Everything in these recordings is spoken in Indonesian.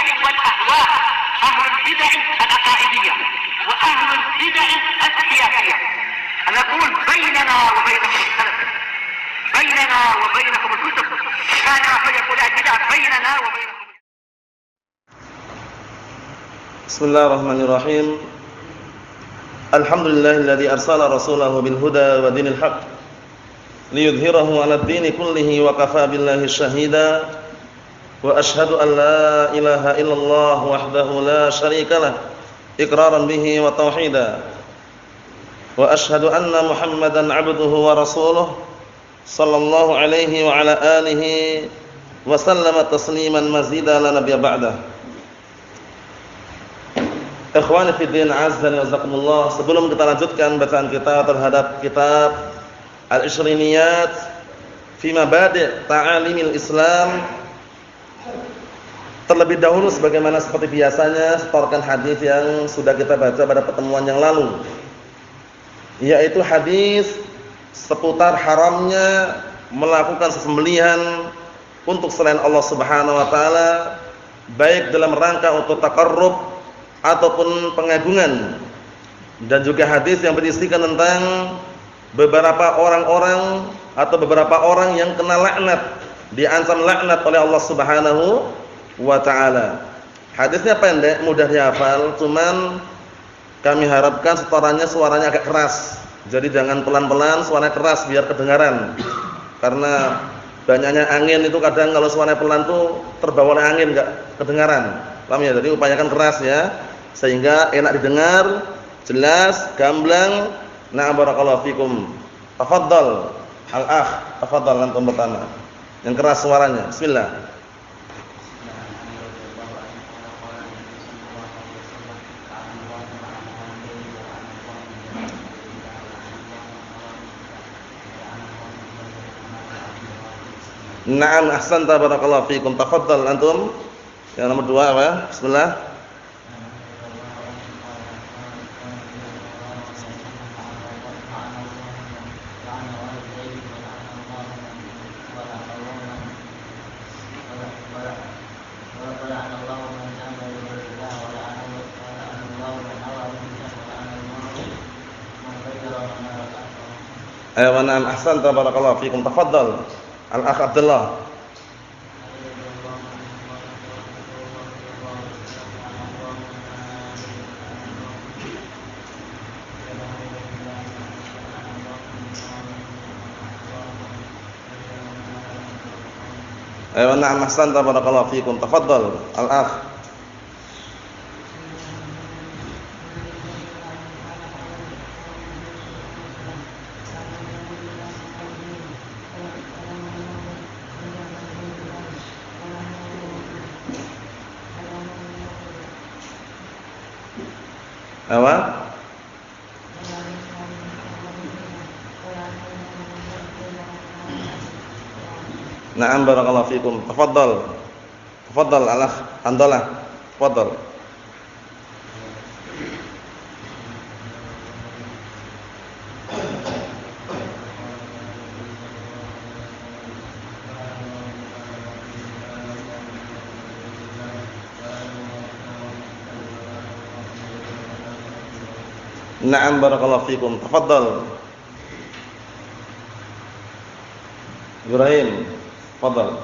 البدع والأهواء، أهل البدع العقائدية وأهل البدع السياسية. نقول بيننا وبينكم السلف، بيننا وبينكم الكتب، كان فيقول البدع بيننا وبينكم. بسم الله الرحمن الرحيم. الحمد لله الذي أرسل رسوله بالهدى ودين الحق ليظهره على الدين كله وكفى بالله شهيدا وأشهد أن لا إله إلا الله وحده لا شريك له إقرارا به وتوحيدا وأشهد أن محمدا عبده ورسوله صلى الله عليه وعلى آله وسلم تسليما مزيدا لا نبي بعده. Ikhwani fi din, azza wa jazakumullah. Sebelum kita lanjutkan bacaan kita terhadap kitab Al-Ishriniyat fi Mabadi' Ta'alimil Islam, terlebih dahulu sebagaimana seperti biasanya setorkan hadis yang sudah kita baca pada pertemuan yang lalu, yaitu hadis seputar haramnya melakukan sesembelihan untuk selain Allah Subhanahu wa taala, baik dalam rangka untuk taqarrub ataupun pengagungan, dan juga hadis yang berisikan tentang beberapa orang-orang atau beberapa orang yang kena laknat, diancam laknat oleh Allah Subhanahu wa taala. Hadisnya pendek, mudah dihafal, cuman kami harapkan setorannya suaranya agak keras. Jadi jangan pelan-pelan, suaranya keras biar kedengaran. Karena banyaknya angin itu kadang kalau suaranya pelan tuh terbawa oleh angin enggak kedengaran. Paham ya? Jadi upayakan keras ya, sehingga enak didengar, jelas, gamblang. Na'am, barakallahu fikum. Tafadhal al-akh, tafadhal antum pertama. Yang keras suaranya. Bismillah. Na'am, ahsanta, barakallahu fikum. Tafadhal antum. Yang nomor 2 apa? Bismillah. Ayo, na'am, ahsanta, barakallahu fikum. Tafadhal al-akh Abdullah. Ayo, na'am, ahsanta, barakallahu fikum. Tafadhal al-akh. Apa? Na'am, barakallahu fikum. Tafadhal. Tafadhal al-akh Handalah. Tafadhal. Na'am, barakallahu fikum. Tafadhal. Ibrahim, tafadhal.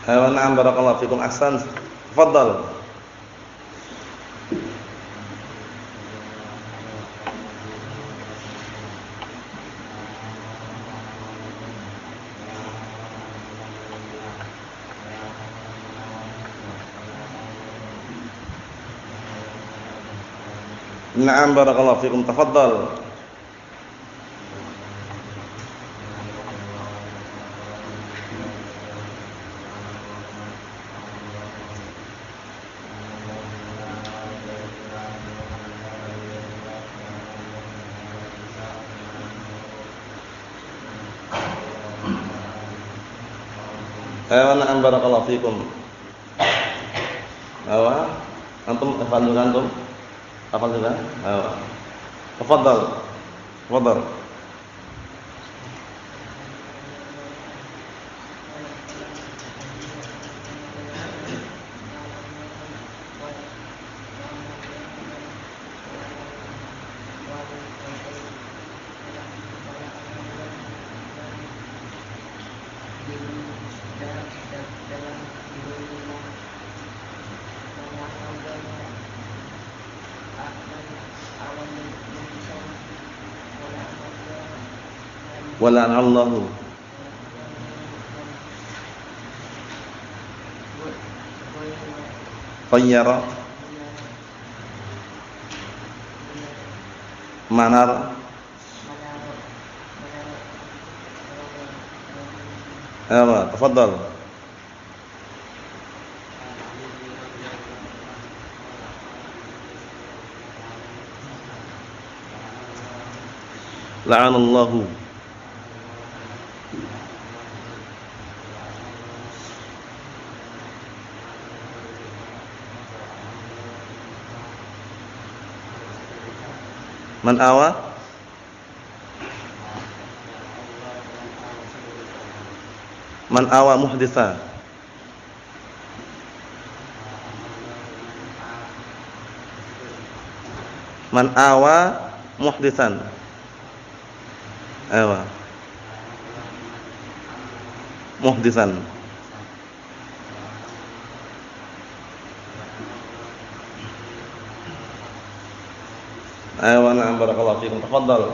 Ayo, na'am, barakallahu fikum. Ahsan. Tafadhal. Na'am, barakallahu fikum. Tafadhal. Ayo na'am barakallahu fikum. Ayo. Antum hafal juga antum? Hafal juga? Ayo. Tafadhal. Tafadhal. Wala'anallahu tayyara manar ayo tafadhal. La'anallahu man awa muhditha man awa muhdithan awa muhdithan ayo na'am barakallahu fikum. Tafadhal.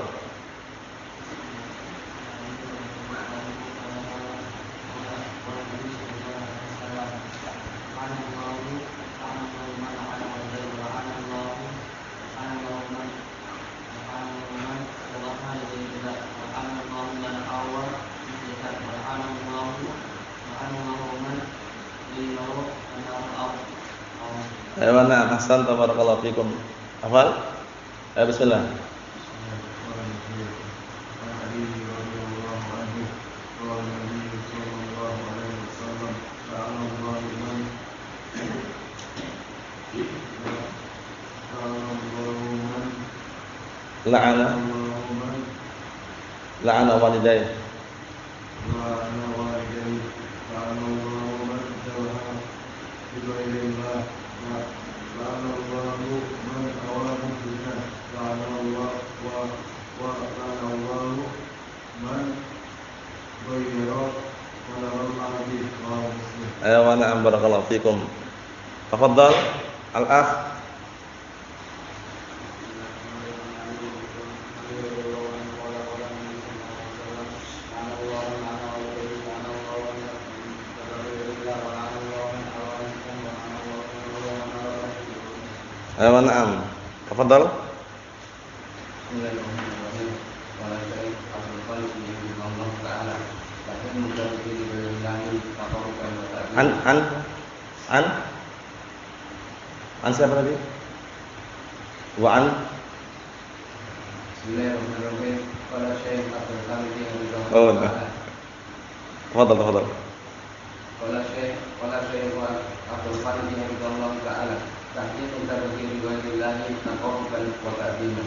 Ayo na'am ahsan barakallahu fikum. Hafal? Ayo bismillah. La'ana walidayhi ayo wa na'am barakallahu fikum. Tafadhal al-akh. Ayo wa na'am. Tafadhal. An siapa tadi? Wa an Bismillahirrahmanirrahim. Qala Syekh Abdul Hamid bin Abdul Wahab. Tafadhal. Qala Syekh Abdul Hamid bin Abdul Wahab ta'ala. Tahqiq tarbiyah riwayatillah taqabbal wa ta'dima.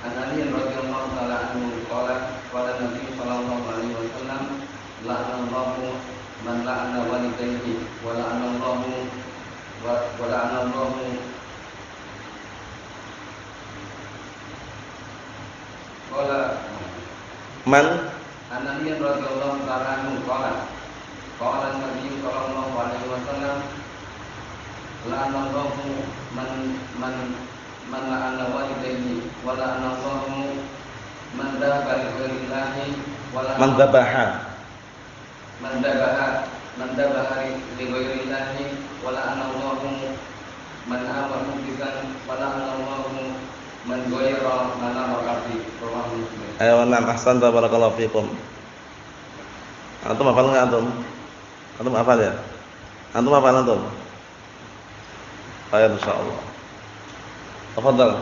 An Ali radhiyallahu ta'ala anhu qala Nabi sallallahu alaihi wasallam la'anallahu man la'ana walidayhi wa la'anallahu qala man An-Nabi radhiyallahu ta'ala anhu qala Nabi sallallahu alaihi wasallam la'anallahu man la'ana walidayhi wa la'anallahu man dhabaha li ghairillahi wa man dhabaha li ghairillahi wa la'anallahu man amara muhdisan wa la'anallahu man ghayra manara al-ardi. Ayo na'am ahsan barakallahu fikum. Antum hafal enggak antum? Antum hafal ya? Antum hafal antum? Baik insyaallah. Tafadhal.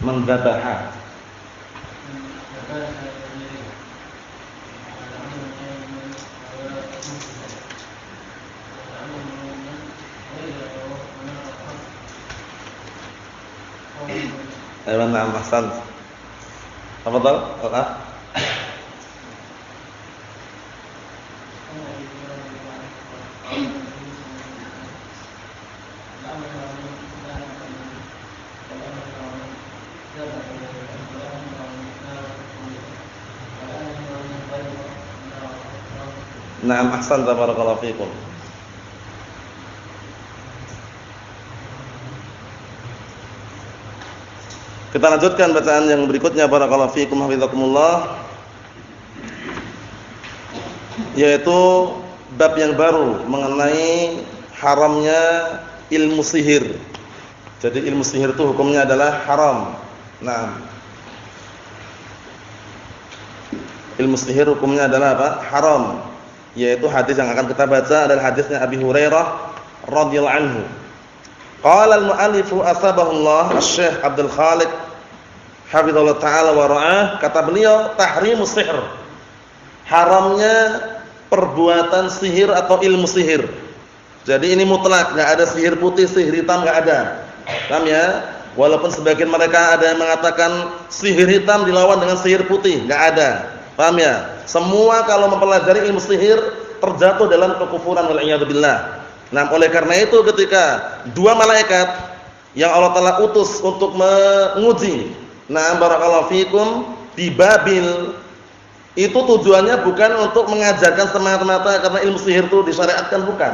Mendzabaha. Ayo na'am ahsan. Tafadhal, Pak. Na'am ahsan, barakallahu fikum. Kita lanjutkan bacaan yang berikutnya, barakallahu fikum hafizakumullah, yaitu bab yang baru mengenai haramnya ilmu sihir. Jadi ilmu sihir itu hukumnya adalah haram. Nah, ilmu sihir hukumnya adalah apa? Haram. Yaitu hadis yang akan kita baca adalah hadisnya Abi Hurairah radhiyallahu anhu. Qala al-mu'allifu asbahullah Asy-Syaikh Abdul Khaliq hafizallahu taala wa ra'ah, kata beliau tahrimus sihr. Haramnya perbuatan sihir atau ilmu sihir. Jadi ini mutlak, enggak ada sihir putih, sihir hitam, enggak ada. Paham ya? Walaupun sebagian mereka ada yang mengatakan sihir hitam dilawan dengan sihir putih, enggak ada. Paham ya? Semua kalau mempelajari ilmu sihir terjatuh dalam kekufuran wal iyad billah. Nah, oleh karena itu ketika dua malaikat yang Allah Taala utus untuk menguji, nah barakallahu fikum, di Babil, itu tujuannya bukan untuk mengajarkan semata-mata karena ilmu sihir itu disyariatkan, bukan.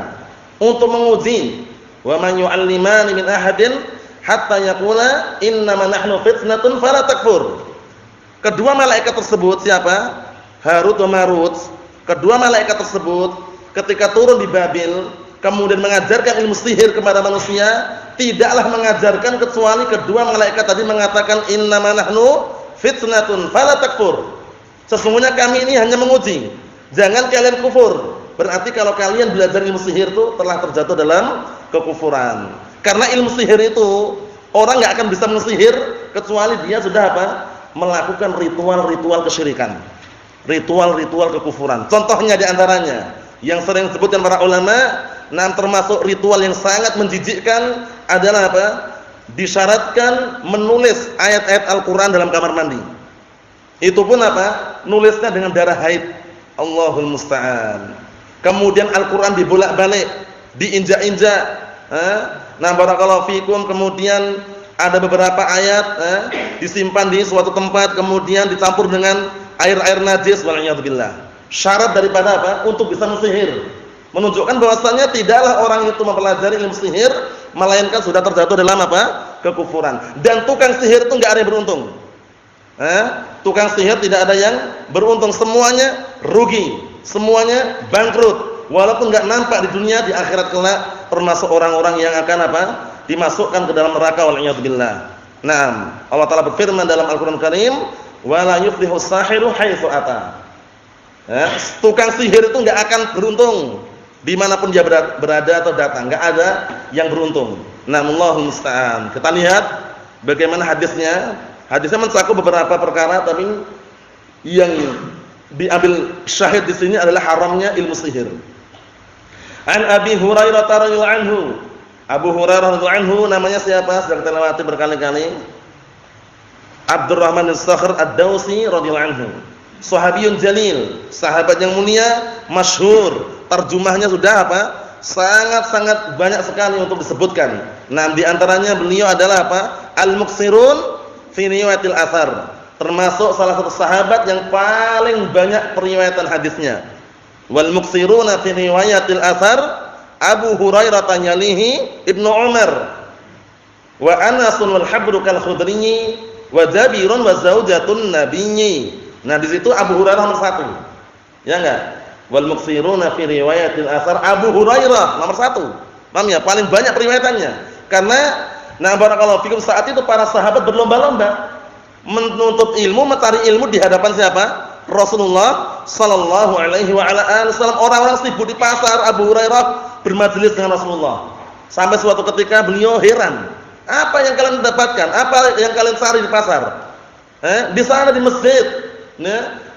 Untuk menguji, wa man yu'allimani min ahadin hatta yaqula innama nahnu fitnatun fala takfur. Kedua malaikat tersebut siapa? Harut wa Marut. Kedua malaikat tersebut ketika turun di Babil kemudian mengajarkan ilmu sihir kepada manusia, tidaklah mengajarkan kecuali kedua malaikat tadi mengatakan innama nahnu fitnatun fala takfur. Sesungguhnya kami ini hanya menguji, jangan kalian kufur. Berarti kalau kalian belajar ilmu sihir itu telah terjatuh dalam kekufuran. Karena ilmu sihir itu orang enggak akan bisa mensihir kecuali dia sudah apa? Melakukan ritual-ritual kesyirikan. Ritual-ritual kekufuran. Contohnya di antaranya yang sering disebutkan para ulama, nah termasuk ritual yang sangat menjijikkan adalah apa? Disyaratkan menulis ayat-ayat Al-Qur'an dalam kamar mandi. Itu pun apa? Nulisnya dengan darah haid. Allahul musta'an. Kemudian Al-Qur'an dibolak-balik, diinjak-injak. Nah, barakallahu fikum, kemudian ada beberapa ayat disimpan di suatu tempat kemudian dicampur dengan air-air najis wal iyad billah. Syarat daripada apa? Untuk bisa mensihir. Menunjukkan bahwasannya tidaklah orang itu mempelajari ilmu sihir melainkan sudah terjatuh dalam apa? Kekufuran. Dan tukang sihir itu enggak ada yang beruntung. Tukang sihir tidak ada yang beruntung, semuanya rugi, semuanya bangkrut. Walaupun enggak nampak di dunia, di akhirat kelak termasuk orang-orang yang akan apa? Dimasukkan ke dalam neraka wal iyad billah. Naam, Allah Taala berfirman dalam Al-Qur'an Karim, "Wala yuflihu as-sahiru haitsu ata." Tukang sihir itu enggak akan beruntung dimanapun dia berada atau datang, enggak ada yang beruntung. Allahul musta'an. Kita lihat bagaimana hadisnya. Hadisnya mencakup beberapa perkara, tapi yang diambil syahid di sini adalah haramnya ilmu sihir. An Abi Hurairah radhiyallahu anhu. Abu Hurairah radhiyallahu anhu namanya siapa? Sudah kita lewati berkali-kali. Abdurrahman bin Sakhr Ad-Dausi radhiyallahu anhu. Sahabiyun jalil, sahabat yang mulia, masyhur. Terjemahnya sudah apa? Sangat-sangat banyak sekali untuk disebutkan. Nah, di antaranya beliau adalah apa? Al-Muqsirun fi riwayatil athar. Termasuk salah satu sahabat yang paling banyak periwayatan hadisnya. Wal muqsiruna fi riwayatil athar Abu Hurairah yalihi Ibnu Umar wa Anasun wal habru kal khudri wa Jabirun wa zaujatun nabiyyi. Nah, di situ Abu Hurairah nomor 1. Ya enggak? Wal muqsiruna fi riwayatil athar Abu Hurairah nomor 1. Paham ya? Paling banyak periwayatannya. Karena barakallahu fikum, saat itu para sahabat berlomba-lomba menuntut ilmu, mencari ilmu di hadapan siapa? Rasulullah sallallahu alaihi wa ala alihi wasallam. Orang-orang sibuk di pasar, Abu Hurairah bermajelis dengan Rasulullah. Sampai suatu ketika beliau heran, Apa yang kalian dapatkan? Apa yang kalian cari di pasar? Di sana di masjid,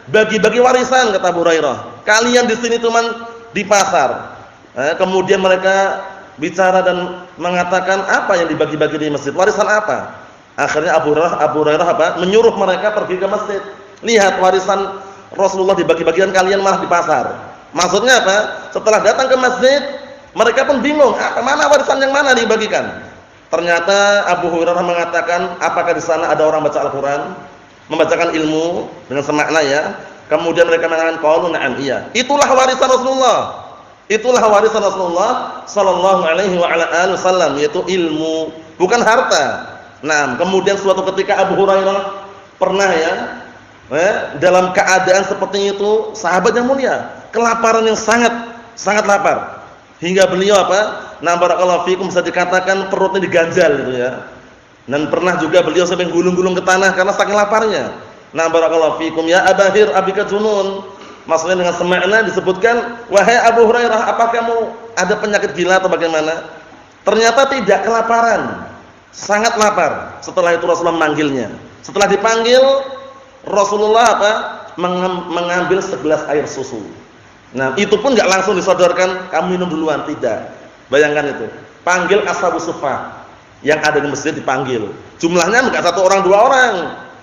bagi-bagi warisan kata Abu Hurairah. Kalian di sini cuman di pasar. Kemudian mereka bicara dan mengatakan apa yang dibagi-bagi di masjid? Warisan apa? Akhirnya Abu Hurairah apa? Menyuruh mereka pergi ke masjid. Lihat warisan Rasulullah dibagi-bagikan, kalian malah di pasar. Maksudnya apa? Setelah datang ke masjid, mereka pun bingung, mana warisan yang mana dibagikan? Ternyata Abu Hurairah mengatakan, apakah di sana ada orang baca Al-Qur'an, membacakan ilmu dengan semakna ya? Kemudian mereka mengatakan qalu na'am, iya. Itulah warisan Rasulullah. Itulah warisan Rasulullah sallallahu alaihi wa ala alihi wasallam, yaitu ilmu, bukan harta. Nah, kemudian suatu ketika Abu Hurairah pernah ya, dalam keadaan seperti itu, sahabat yang mulia, kelaparan yang sangat lapar. Hingga beliau apa? Nah, barakallahu fikum, bisa dikatakan perutnya diganjal gitu ya. Dan pernah juga beliau sampai gulung-gulung ke tanah karena saking laparnya. Nah, barakallahu fikum, ya Abahir abika junun. Maksudnya dengan semakna disebutkan, wahai Abu Hurairah, apakah kamu ada penyakit gila atau bagaimana? Ternyata tidak, kelaparan. Sangat lapar. Setelah itu Rasulullah memanggilnya. Setelah dipanggil, Rasulullah apa? Mengambil segelas air susu. Nah, itu pun enggak langsung disodorkan, kamu minum duluan, tidak. Bayangkan itu. Panggil ashabus suffah yang ada di masjid, dipanggil. Jumlahnya enggak 1 orang 2 orang.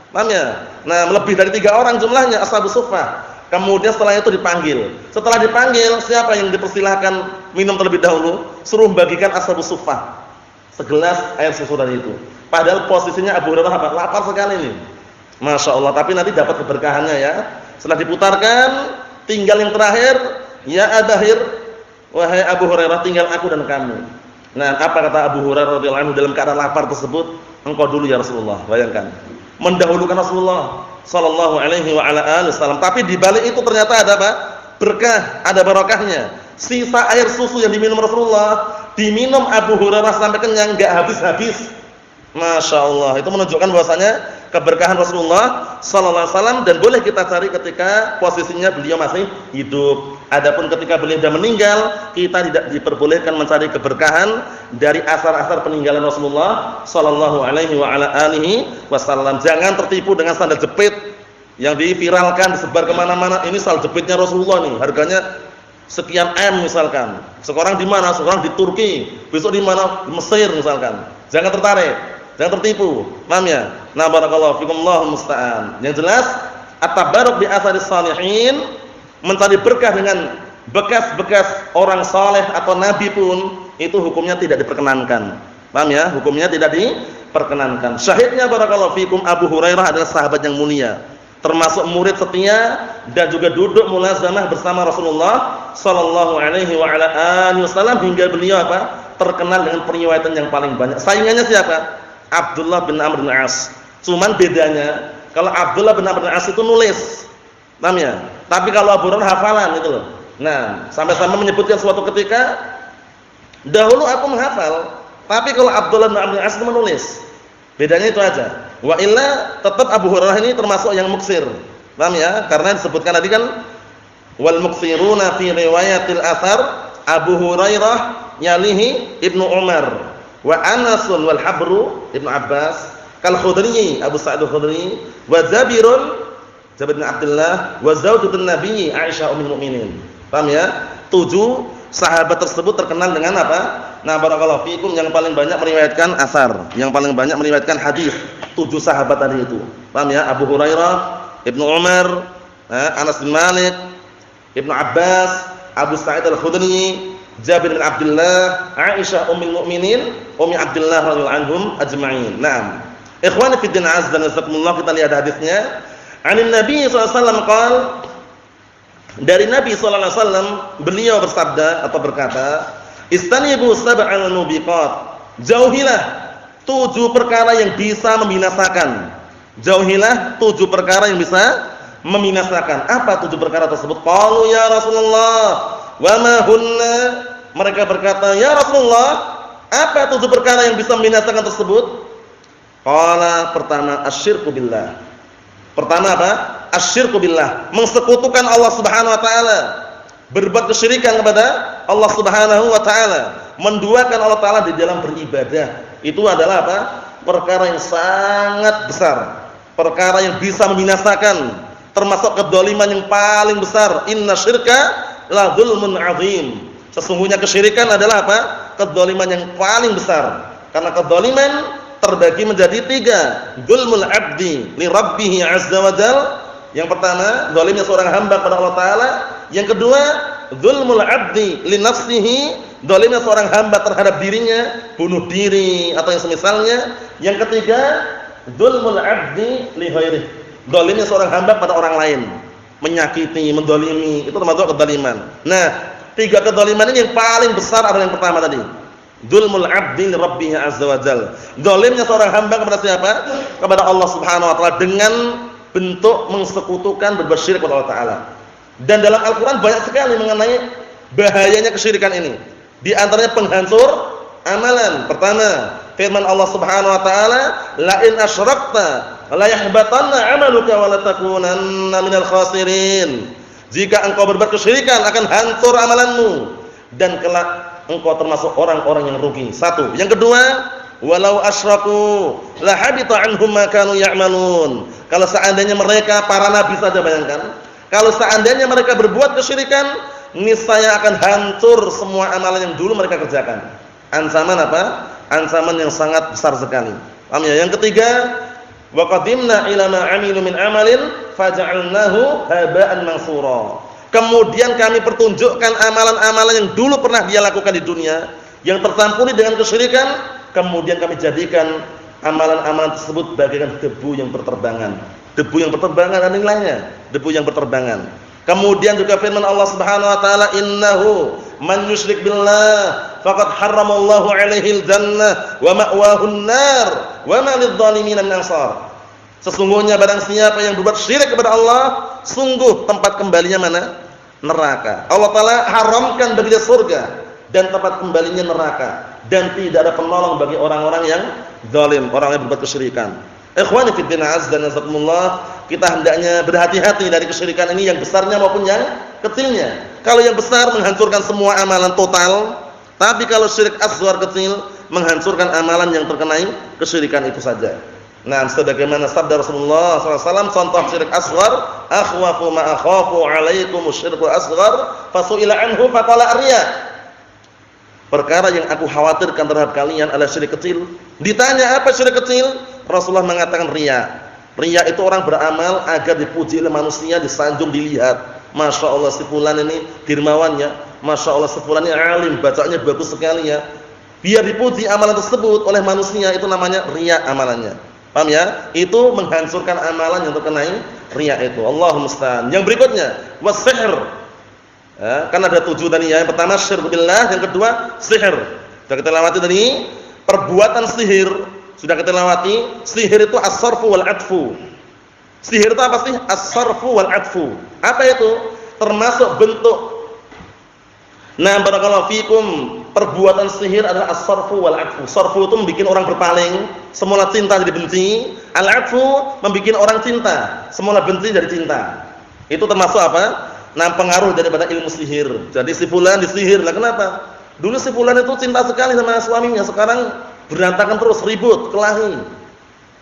Paham ya? Nah, lebih dari 3 orang jumlahnya ashabus suffah. Kemudian setelah itu dipanggil. Setelah dipanggil, siapa yang dipersilahkan minum terlebih dahulu? Suruh bagikan ashabus suffah segelas air susu dari itu. Padahal posisinya Abu Hurairah apa? Lapar sekali nih. Masya Allah. Tapi nanti dapat keberkahannya ya. Setelah diputarkan, tinggal yang terakhir, ya Abahir, wahai Abu Hurairah, tinggal aku dan kamu. Nah, apa kata Abu Hurairah radhiyallahu anhu dalam keadaan lapar tersebut? Engkau dulu ya Rasulullah. Bayangkan, mendahulukan Rasulullah sallallahu alaihi wa ala alihi wasallam. Tapi di balik itu ternyata ada apa? Berkah, ada barokahnya. Sisa air susu yang diminum Rasulullah, diminum Abu Hurairah sampai kenyang, enggak habis-habis. Masya Allah. Itu menunjukkan bahwasanya keberkahan Rasulullah sallallahu alaihi wasallam, dan boleh kita cari ketika posisinya beliau masih hidup. Adapun ketika beliau sudah meninggal, kita tidak diperbolehkan mencari keberkahan dari asar-asar peninggalan Rasulullah sallallahu alaihi wa ala alihi wasallam. Jangan tertipu dengan sandal jepit yang diviralkan, disebar kemana mana. Ini sandal jepitnya Rasulullah nih, harganya sekian M misalkan. Sekarang di mana? Sekarang di Turki, besok di mana? Di Mesir misalkan. Jangan tertarik, jangan tertipu. Paham ya? Nah, barakallahu fikum, Allahul musta'an. Yang jelas, at-tabarruk bi atharis salihin, mencari berkah dengan bekas-bekas orang saleh atau nabi pun itu hukumnya tidak diperkenankan. Paham ya? Hukumnya tidak diperkenankan. Syahidnya barakallahu fikum, Abu Hurairah adalah sahabat yang mulia, termasuk murid setia dan juga duduk mulazamah bersama Rasulullah sallallahu alaihi wa ala alihi wasallam hingga beliau apa? Terkenal dengan periwayatan yang paling banyak. Saingannya siapa? Abdullah bin Amr bin As. Cuman bedanya, kalau Abdullah bin Amr bin As itu nulis, paham ya? Tapi kalau Abu Hurairah hafalan itu loh. Nah, sampai-sampai menyebutkan suatu ketika, dahulu aku menghafal, tapi kalau Abdullah bin Amr bin As itu menulis. Bedanya itu aja. Wa illa tetap Abu Hurairah ini termasuk yang muksir. Paham ya? Karena disebutkan tadi kan wal muksiruna fi riwayatil athar Abu Hurairah yalihi Ibnu Umar wa Anas wal Habru Ibnu Abbas kal Khudri Abu Sa'id al-Khudri wa Jabir bin Abdullah wa zaujatun Nabi Aisyah ummul mukminin. Paham ya? 7 sahabat tersebut terkenal dengan apa? Nah, barakallahu fikum, yang paling banyak meriwayatkan asar, yang paling banyak meriwayatkan hadis. 7 sahabat tadi itu. Paham ya? Abu Hurairah, Ibnu Umar, Anas bin Malik, Ibnu Abbas, Abu Sa'id al-Khudri, Jabir bin Abdullah, Aisyah ummul mukminin, Ummi Abdullah radhiyallahu anhum ajma'in. Naam. Ikhwani fi din azza wa jalla, kita lihat hadisnya. Anin Nabi sallallahu alaihi wasallam qala, dari Nabi sallallahu alaihi wasallam beliau bersabda atau berkata, istanibu sab'al mubiqat. Jauhilah 7 perkara yang bisa membinasakan. Jauhilah 7 perkara yang bisa membinasakan. Apa 7 perkara tersebut? Qalu ya Rasulullah, wa ma hunna? Mereka berkata, ya Rasulullah, apa 7 perkara yang bisa membinasakan tersebut? Qala, pertama asyirku billah. Pertama apa? Asyirku billah, mengsekutukan Allah Subhanahu wa taala. Berbuat kesyirikan kepada Allah Subhanahu wa taala, menduakan Allah taala di dalam beribadah. Itu adalah apa? Perkara yang sangat besar. Perkara yang bisa membinasakan, termasuk kedzaliman yang paling besar. Inna syirka la dzulmun 'adzim. Sesungguhnya kesyirikan adalah apa? Kedzaliman yang paling besar. Karena kedzaliman terbagi menjadi 3. Dzulmul 'abdi li rabbih 'azza wa jalla. Yang pertama, zalimnya seorang hamba kepada Allah taala. Yang kedua, dzulmul 'abdi li nafsihi, zalimnya seorang hamba terhadap dirinya, bunuh diri atau yang semisalnya. Yang ketiga, dzulmul 'abdi li ghairihi, zalimnya seorang hamba pada orang lain, menyakiti, menzalimi, itu termasuk kedzaliman. Nah, 3 kedzaliman ini yang paling besar adalah yang pertama tadi. Dzulmul 'abdi li rabbih 'azza wa jalla. Zalimnya seorang hamba kepada siapa? Kepada Allah Subhanahu wa taala dengan bentuk mensekutukan, berbuat syirik kepada Allah taala. Dan dalam Al-Qur'an banyak sekali mengenai bahayanya kesyirikan ini. Di antaranya penghancur amalan. Pertama, firman Allah Subhanahu wa taala, "La in asyrakta la yahbatanna 'amaluka wa la takunanna minal khasirin." Jika engkau berbuat kesyirikan akan hancur amalanmu dan kelak engkau termasuk orang-orang yang rugi. 1. Yang kedua, walau asyraku la habita 'anhum ma kanu ya'malun. Kalau seandainya mereka, para nabi saja bayangkan, kalau seandainya mereka berbuat kesyirikan, niscaya akan hancur semua amalan yang dulu mereka kerjakan. Ancaman apa? Ancaman yang sangat besar sekali. Paham ya? Yang ketiga, wa qadimna ila ma 'amilu min amalin faj'alnahu haba'an mansura. Kemudian kami pertunjukkan amalan-amalan yang dulu pernah dia lakukan di dunia yang tercampuri dengan kesyirikan, kemudian kami jadikan amalan-amalan tersebut bagaikan debu yang berterbangan. Debu yang berterbangan ada nilainya, debu yang berterbangan. Kemudian juga firman Allah Subhanahu wa taala, "Innahu man yusyrik billah faqad harramallahu 'alaihil jannah wa ma'wahun nar wa ma lidh-dhalimin min ansar." Sesungguhnya barang siapa yang berbuat syirik kepada Allah, sungguh tempat kembalinya mana? Neraka. Allah taala haramkan bagi dia surga dan tempat kembalinya neraka, dan tidak ada penolong bagi orang-orang yang zalim, orang yang berbuat kesyirikan. Ikhwani fid din azza wa jazakumullah, kita hendaknya berhati-hati dari kesyirikan ini, yang besarnya maupun yang kecilnya. Kalau yang besar menghancurkan semua amalan total, tapi kalau syirik asghar kecil menghancurkan amalan yang terkena kesyirikan itu saja. Nah, sebagaimana sabda Rasulullah SAW, contoh syirik asghar, akhwafu ma akhafu alaikum syirkul asghar fasu'ila anhu faqala riya. Perkara yang aku khawatirkan terhadap kalian adalah syirik kecil. Ditanya apa syirik kecil? Rasulullah mengatakan riya. Riya itu orang beramal agar dipuji oleh manusia, disanjung, dilihat. Masya Allah si fulan ini dermawannya, Masya Allah si fulan ini alim, bacanya bagus sekali ya. Biar dipuji amalan tersebut oleh manusia, itu namanya riya amalannya. Paham ya? Itu menghancurkan amalan yang terkena riya itu. Allahumma musta'an. Yang berikutnya was-sihr. Ya, kan ada 7 tadi ya. Yang pertama syirk billah, yang kedua sihir. Sudah kita lewati tadi perbuatan sihir. Sudah kita lewati. Sihir itu as-sarfu wal 'atfu. Sihir itu apa sih? As-sarfu wal 'atfu. Apa itu? Termasuk bentuk. Nah, barakallahu fikum, perbuatan sihir adalah as-sarfu wal 'atfu. Sarfu itu membuat orang berpaling, semula cinta jadi benci. Al-'atfu membuat orang cinta, semula benci jadi cinta. Itu termasuk apa? Nah, pengaruh daripada ilmu sihir. Jadi si fulan disihir. Lah kenapa? Dulu si fulan itu cinta sekali sama suaminya, sekarang berantakan terus, ribut, kelahi.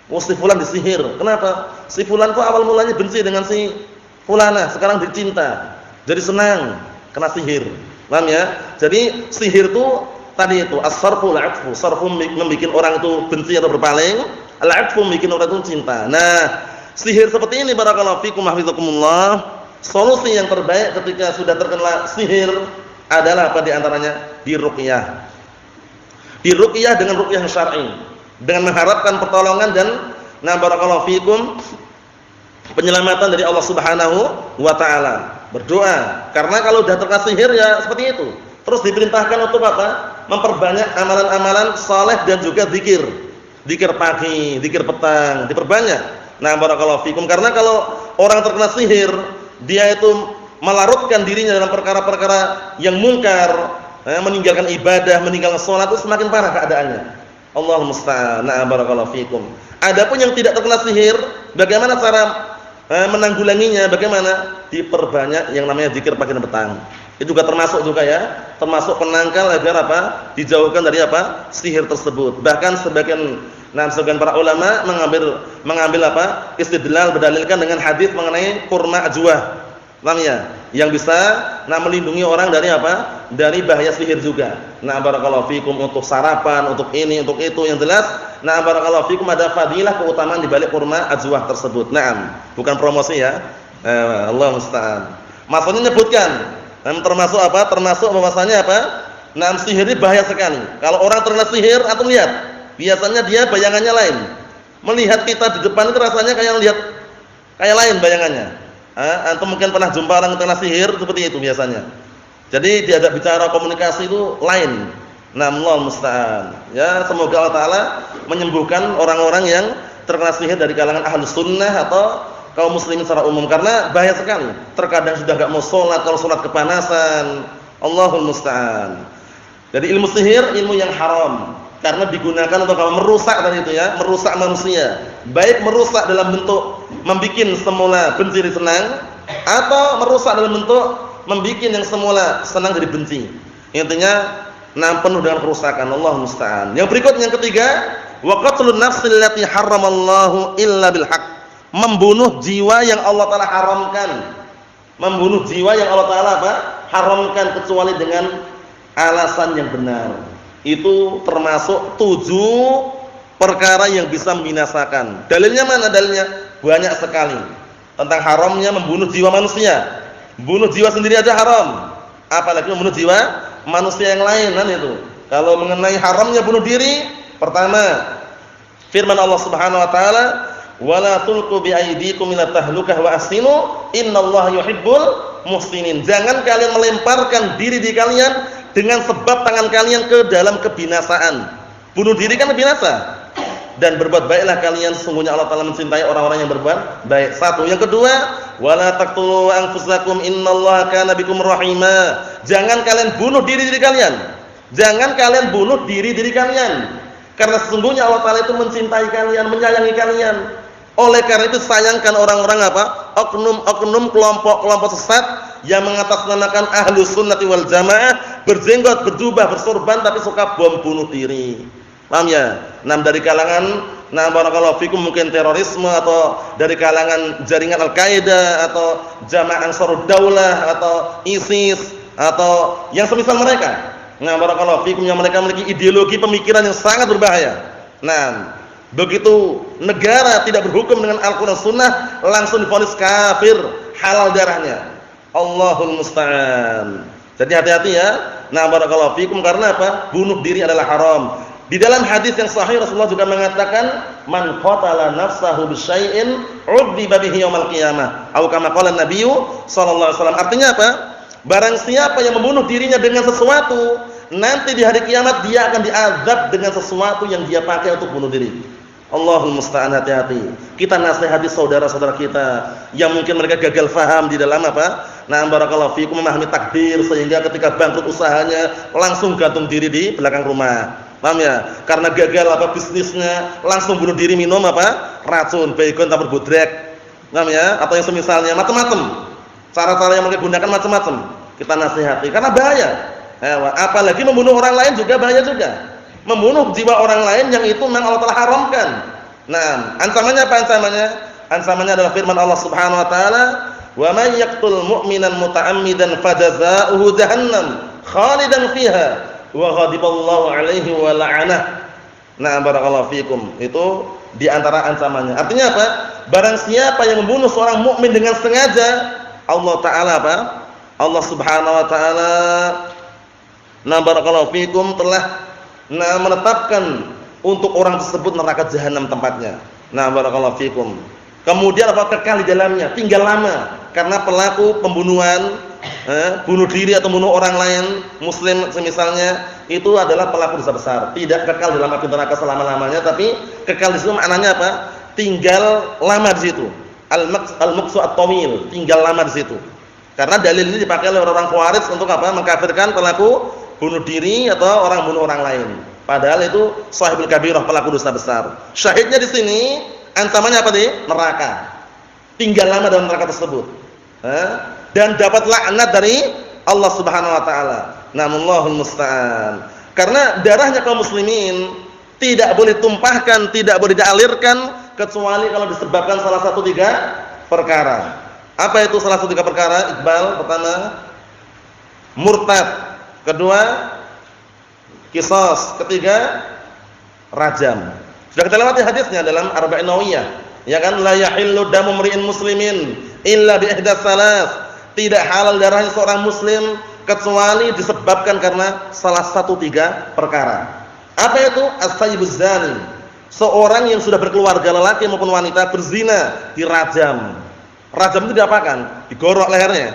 Oh, si fulan disihir. Kenapa? Si fulan itu awal mulanya benci dengan si fulana, sekarang dicinta. Jadi senang kena sihir. Paham ya? Jadi sihir itu tadi itu as-sarfu wal 'atfu. Sarfu membuat orang itu benci atau berpaling, al-'atfu membuat orang itu cinta. Nah, sihir seperti ini barakallahu fikum hafizakumullah. Solusi yang terbaik ketika sudah terkena sihir adalah apa di antaranya? Diruqyah. Diruqyah dengan ruqyah syar'i, dengan mengharapkan pertolongan dan barakallahu fikum penyelamatan dari Allah Subhanahu wa taala. Berdoa. Karena kalau sudah terkena sihir ya seperti itu. Terus diperintahkan untuk apa? Memperbanyak amalan-amalan saleh dan juga zikir. Zikir pagi, zikir petang, diperbanyak. Nah, barakallahu fikum, karena kalau orang terkena sihir, dia itu melarutkan dirinya dalam perkara-perkara yang mungkar, meninggalkan ibadah, meninggalkan sholat, itu semakin parah keadaannya. Allahumma musta'an. Nah, barakallahu fikum. Adapun yang tidak terkena sihir, bagaimana cara menanggulanginya? Bagaimana? Diperbanyak yang namanya zikir pagi dan petang. Itu juga termasuk juga ya, termasuk penangkal agar apa? Dijauhkan dari apa? Sihir tersebut. Bahkan sebagian para ulama mengambil apa? Istidlal, berdalilkan dengan hadis mengenai kurma ajwah. Paham ya? Yang bisa melindungi orang dari apa? Dari bahaya sihir juga. Barakallahu fikum, untuk sarapan, untuk ini, untuk itu, yang jelas. Barakallahu fikum, ada fadilah, keutamaan di balik kurma ajwah tersebut. Bukan promosi ya. Allah musta'an. Maksudnya menyebutkan termasuk apa? Termasuk bahwasanya apa? Sihir ini bahaya sekali. Kalau orang terkena sihir, antum lihat, biasanya dia bayangannya lain. Melihat kita di depan itu rasanya kayak lain bayangannya. Antum mungkin pernah jumpa orang terkena sihir seperti itu biasanya. Jadi diajak bicara komunikasi itu lain. Allah musta'an. Ya, semoga Allah Taala menyembuhkan orang-orang yang terkena sihir dari kalangan ahlus sunnah atau kaum muslimin secara umum, karena bahaya sekali. Terkadang sudah enggak mau sholat, kalau sholat kepanasan. Allahul musta'an. Jadi ilmu sihir ilmu yang haram karena digunakan untuk merusak tadi itu ya, merusak manusia. Baik merusak dalam bentuk membikin semula benci jadi senang, atau merusak dalam bentuk membikin yang semula senang jadi benci. Intinya penuh dengan kerusakan. Allahul musta'an. Yang berikutnya, yang ketiga, wa qatlun nafsil lati harramallahu illa bil haqq. Membunuh jiwa yang Allah Ta'ala haramkan. Membunuh jiwa yang Allah Ta'ala haramkan kecuali dengan alasan yang benar. Itu termasuk 7 perkara yang bisa membinasakan. Dalilnya mana? Dalilnya banyak sekali tentang haramnya membunuh jiwa manusia. Bunuh jiwa sendiri aja haram, apalagi membunuh jiwa manusia yang lain kan itu. Kalau mengenai haramnya bunuh diri, pertama firman Allah Subhanahu wa taala, wala tulqu biaydikum ila tahlukah wa ahsinu innallaha yuhibbul muhsinin. Jangan kalian melemparkan diri kalian dengan sebab tangan kalian ke dalam kebinasaan. Bunuh diri kan binasa. Dan berbuat baiklah kalian, sesungguhnya Allah Taala mencintai orang-orang yang berbuat baik. Satu. Yang kedua, wala taqtulu anfusakum innallaha kana bikum rahima. Jangan kalian bunuh diri kalian. Jangan kalian bunuh diri kalian. Karena sesungguhnya Allah Taala itu mencintai kalian, menyayangi kalian. Oleh karena itu sayangkan orang-orang oknum kelompok sesat yang mengatasnamakan ahlus sunnati wal jamaah, berjenggot, berjubah, bersorban tapi suka bom bunuh diri. Paham ya? Dari kalangan barakallahu fikum mungkin terorisme, atau dari kalangan jaringan Al-Qaeda atau Jamaah Ansarud Daulah atau ISIS atau yang semisal mereka. Barakallahu fikum, yang mereka memiliki ideologi pemikiran yang sangat berbahaya. Begitu negara tidak berhukum dengan Al-Qur'an Sunnah, langsung divonis kafir, halal darahnya. Allahul musta'an. Jadi hati-hati ya. Barakallahu fikum, karena apa? Bunuh diri adalah haram. Di dalam hadis yang sahih Rasulullah juga mengatakan, man qatala nafsahu bisyai'in 'udziba bihi yaumil qiyamah. Atau kama qala Nabi sallallahu alaihi wasallam. Artinya apa? Barang siapa yang membunuh dirinya dengan sesuatu, nanti di hari kiamat dia akan diazab dengan sesuatu yang dia pakai untuk bunuh diri. Allahul musta'an. Hati-hati. Kita nasihati saudara-saudara kita yang mungkin mereka gagal faham di dalam barakallahu fikum, memahami takdir, sehingga ketika bangkrut usahanya langsung gantung diri di belakang rumah. Paham ya? Karena gagal bisnisnya, langsung bunuh diri, minum racun, baygon tabur bodrek. Paham ya? Atau yang semisalnya, macam-macam. Cara-cara yang mereka gunakan macam-macam. Kita nasihati karena bahaya. Apalagi membunuh orang lain juga bahaya juga. Membunuh jiwa orang lain yang itu memang Allah Taala haramkan. Ancamannya apa ancamannya? Ancamannya adalah firman Allah Subhanahu wa taala, "Wa may yaqtul mu'minan muta'ammidan fajazaohu jahannam khalidan fiha wa ghadiballahu 'alaihi wa la'anah." Barakallahu fikum. Itu di antara ancamannya. Artinya apa? Barang siapa yang membunuh seorang mukmin dengan sengaja, Allah Taala Allah Subhanahu wa taala barakallahu fikum telah menetapkan untuk orang tersebut neraka jahanam tempatnya. Barakallahu fikum. Kemudian kekal di dalamnya, tinggal lama, karena pelaku pembunuhan, bunuh diri atau bunuh orang lain muslim semisalnya, itu adalah pelaku dosa besar. Tidak kekal dalam api neraka selama-lamanya, tapi kekal di situ maknanya apa? Tinggal lama di situ. Al-maqsu at-tawil, tinggal lama di situ. Karena dalil ini dipakai oleh orang Khawarij untuk mengkafirkan pelaku bunuh diri atau orang bunuh orang lain. Padahal itu sahibul kabirah, pelaku dosa besar. Syahidnya di sini ancamannya apa nih? Neraka. Tinggal lama dalam neraka tersebut. Dan dapat laknat dari Allah Subhanahu wa taala. Namallahul musta'an. Karena darahnya kaum muslimin tidak boleh tumpahkan, tidak boleh dialirkan kecuali kalau disebabkan salah satu 3 perkara. Apa itu salah satu 3 perkara? Iqbal, pertama murtad, kedua qisas, ketiga rajam. Sudah kita lewati hadisnya dalam Arba'in Nawawiyah, ya kan? La yahillu damu mri'in muslimin illa bi ihdas salas. Tidak halal darahnya seorang muslim kecuali disebabkan karena salah satu 3 perkara. Apa itu? As-sayyibuz zani. Seorang yang sudah berkeluarga, lelaki maupun wanita, berzina, dirajam. Rajam itu diapakan? Digorok lehernya.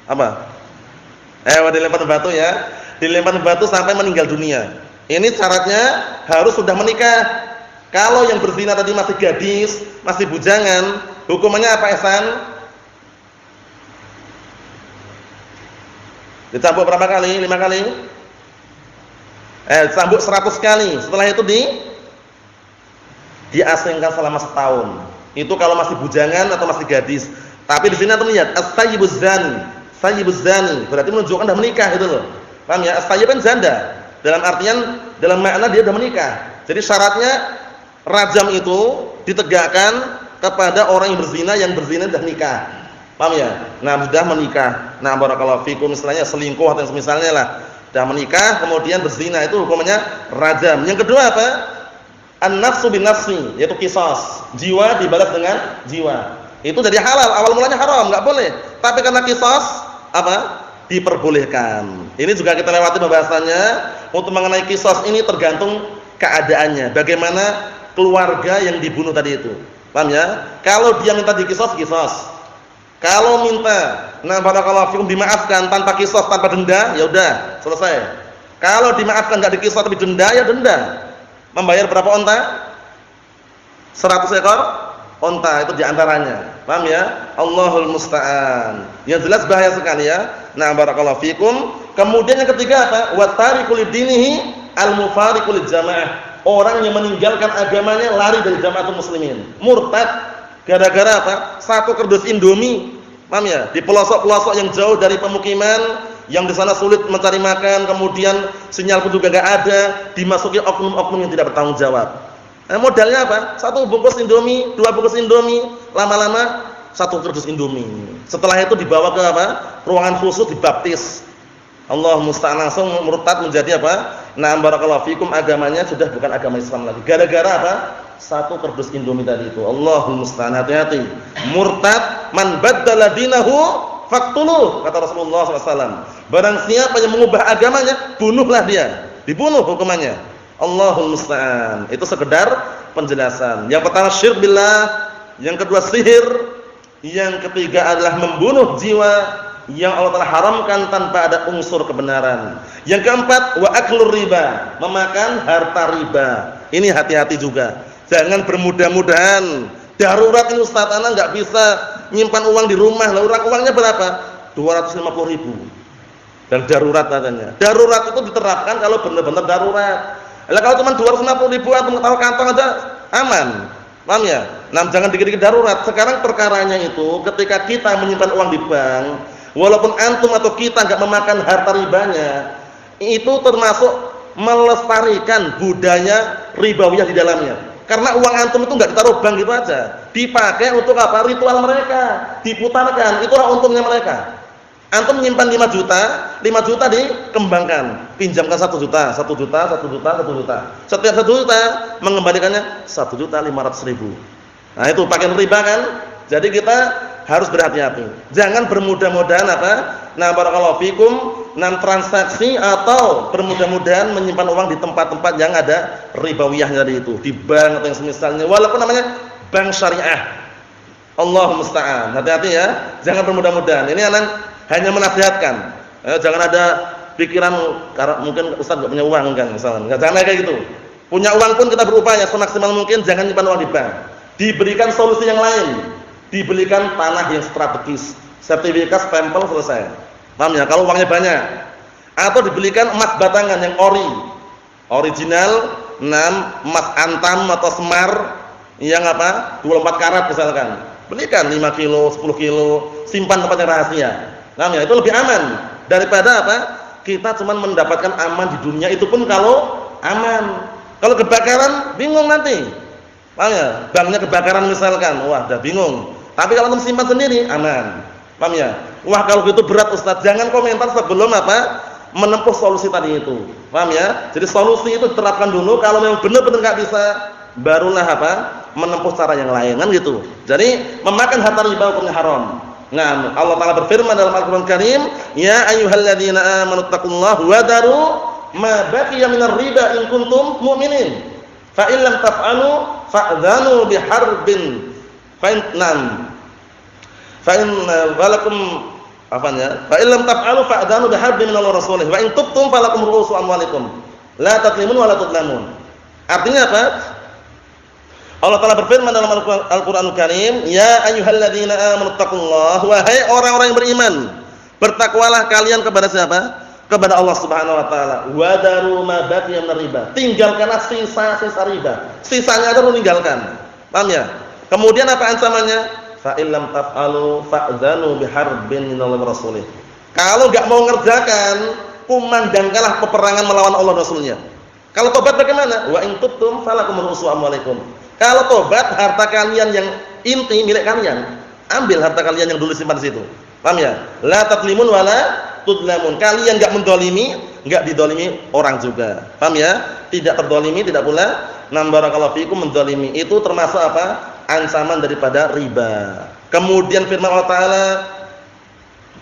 Apa? Dilempar batu ya. Dilempar batu sampai meninggal dunia. Ini syaratnya harus sudah menikah. Kalau yang berzina tadi masih gadis, masih bujangan, hukumannya apa, Ihsan? Dicambuk berapa kali? 5 kali? Cambuk 100 kali. Setelah itu diasingkan selama setahun. Itu kalau masih bujangan atau masih gadis. Tapi di sini antum lihat as-sayyibuz zani. Sayyibuz zani berarti menunjukkan sudah menikah itu loh. Paham ya? As-sayyib kan janda. Dalam artian, dalam makna dia sudah menikah. Jadi syaratnya rajam itu ditegakkan kepada orang yang berzina sudah nikah. Paham ya? Nah, sudah menikah. Nah, barakallahu fikum, istilahnya selingkuh atau semisalnya lah. Sudah menikah kemudian berzina, itu hukumannya rajam. Yang kedua apa? An-nafsu bin-nafsi, yaitu qisas. Jiwa dibalas dengan jiwa. Itu jadi halal, awal mulanya haram, enggak boleh. Tapi karena qisas apa? Diperbolehkan. Ini juga kita lewati pembahasannya. Untuk mengenai qisas ini tergantung keadaannya. Bagaimana keluarga yang dibunuh tadi itu. Paham ya? Kalau dia minta diqisas, qisas. Kalau minta, nah barakallahu fikum, dimaafkan tanpa qisas, tanpa denda, ya udah, selesai. Kalau dimaafkan enggak diqisas tapi denda, ya denda. Membayar berapa onta? 100 ekor onta, itu diantaranya. Paham ya? Allahul musta'an. Yang jelas bahaya sekali ya. Nah, barakallahu fikum. Kemudian yang ketiga apa? Wa tariku lidinihi al-mufariqu lidjamaah. Orang yang meninggalkan agamanya, lari dari jamaatul muslimin. Murtad gara-gara apa? Satu kerdus Indomie. Paham ya? Di pelosok-pelosok yang jauh dari pemukiman, yang di sana sulit mencari makan, kemudian sinyal pun juga enggak ada, dimasuki oknum-oknum yang tidak bertanggung jawab. Nah, modalnya apa? 1 bungkus Indomie, 2 bungkus Indomie, lama-lama 1 kerdus Indomie. Setelah itu dibawa ke apa? Ruangan khusus, dibaptis. Allah musta'an, langsung murtad menjadi apa? Nah, barakallahu fikum, agamanya sudah bukan agama Islam lagi. Gara-gara apa? 1 kerdus Indomie tadi itu. Allahul musta'an, hati-hati. Murtad man baddala dinahu faqtuluh, kata Rasulullah SAW. Barang siapa yang mengubah agamanya, bunuhlah dia. Dibunuh hukumannya. Allahul musta'an. Itu sekedar penjelasan. Yang pertama syirik billah, yang kedua sihir, yang ketiga adalah membunuh jiwa yang Allah telah haramkan tanpa ada unsur kebenaran. Yang keempat wa aklur riba, memakan harta riba. Ini hati-hati juga. Jangan bermudah-mudahan. Darurat ini Ustaz, ana enggak bisa nyimpan uang di rumah. Lah uangnya berapa? 250.000. Dan darurat katanya. Darurat itu diterapkan kalau benar-benar darurat. Lah kalau cuma 250.000 atau taruh kantong aja aman. Paham ya? Nah, jangan dikit-dikit darurat. Sekarang perkaranya itu ketika kita menyimpan uang di bank, walaupun antum atau kita enggak memakan harta ribanya, itu termasuk melestarikan budaya ribawiyah di dalamnya. Karena uang antum itu enggak ditaruh bank gitu aja. Dipakai untuk apa? Ritual mereka, diputarkan. Itulah untungnya mereka. Antum menyimpan 5 juta, 5 juta dikembangkan, pinjamkan 1 juta, 1 juta, 1 juta, 1 juta. Setiap 1 juta mengembalikannya 1.500.000. Nah, itu pakai riba kan? Jadi kita harus berhati-hati. Jangan bermudah-mudahan apa? Nah, barakallahu fikum, transaksi atau bermudah-mudahan menyimpan uang di tempat-tempat yang ada ribawiyahnya tadi itu, di bank atau yang semisalnya, walaupun namanya bank syariah. Allahumma musta'an. Hati-hati ya. Jangan bermudah-mudahan. Ini anak hanya menasihatkan. Jangan ada pikiran mungkin Ustaz enggak punya uang kan misalnya. Jangan kayak gitu. Punya uang pun kita berupaya semaksimal mungkin jangan nyimpan uang di bank. Diberikan solusi yang lain. Dibelikan tanah yang strategis, sertifikat stempel selesai. Paham ya? Kalau uangnya banyak. Atau dibelikan emas batangan yang original, emas antam atau semar yang apa? 24 karat misalkan. Belikan 5 kilo, 10 kilo, simpan tempatnya rahasia. Nah, ya, itu lebih aman daripada apa? Kita cuma mendapatkan aman di dunia, itu pun kalau aman. Kalau kebakaran bingung nanti. Paham ya? Banknya kebakaran misalkan, wah udah bingung. Tapi kalau simpan sendiri aman. Paham ya? Wah kalau gitu berat Ustaz, jangan komentar sebelum apa? Menempuh solusi tadi itu. Paham ya? Jadi solusi itu diterapkan dulu, kalau memang benar-benar enggak bisa, barulah apa? Menempuh cara yang lain, kan gitu. Jadi memakan harta riba hukumnya haram. Nah, Allah Ta'ala berfirman dalam Al-Qur'an Karim, "Ya ayyuhalladzina amanu taqullaha wa daru ma baqiya minar riba in kuntum mu'minin. Fa in lam taf'alu fa'dhanu biharbin." Fa in walakum afanya, "Fa in lam taf'alu fa'dhanu biharbin minallahi wa rasulih wa in tubtum falakum ru'usu amwalikum la tadlimun wa la tudlamun." Artinya apa? Allah Ta'ala berfirman dalam Al-Qur'anul Karim, "Ya ayyuhalladzina amanu taqullaha", wahai orang-orang yang beriman, bertakwalah kalian kepada siapa? Kepada Allah Subhanahu wa taala. Wa daru ma baqiya minar riba. Tinggalkanlah sisa-sisa riba. Sisanya ada tinggalkan. Paham ya? Kemudian apa ancamannya? Fa illam taf'alu fa'dzanu biharbin minallahi wa rasulih. Kalau enggak mau ngerjakan, kumandangkanlah peperangan melawan Allah Rasulnya. Kalau tobat bagaimana? Wa in tubtum falakum ru'usu amwalikum. Kalau tobat, harta kalian yang inti milik kalian. Ambil harta kalian yang dulu simpan di situ. Paham ya? La tadlimun wala tudlamun. Kalian enggak mendolimi, enggak didolimi orang juga. Paham ya? Tidak terdolimi, tidak pula barakallahu fikum mendolimi. Itu termasuk apa? Ancaman daripada riba. Kemudian firman Allah Ta'ala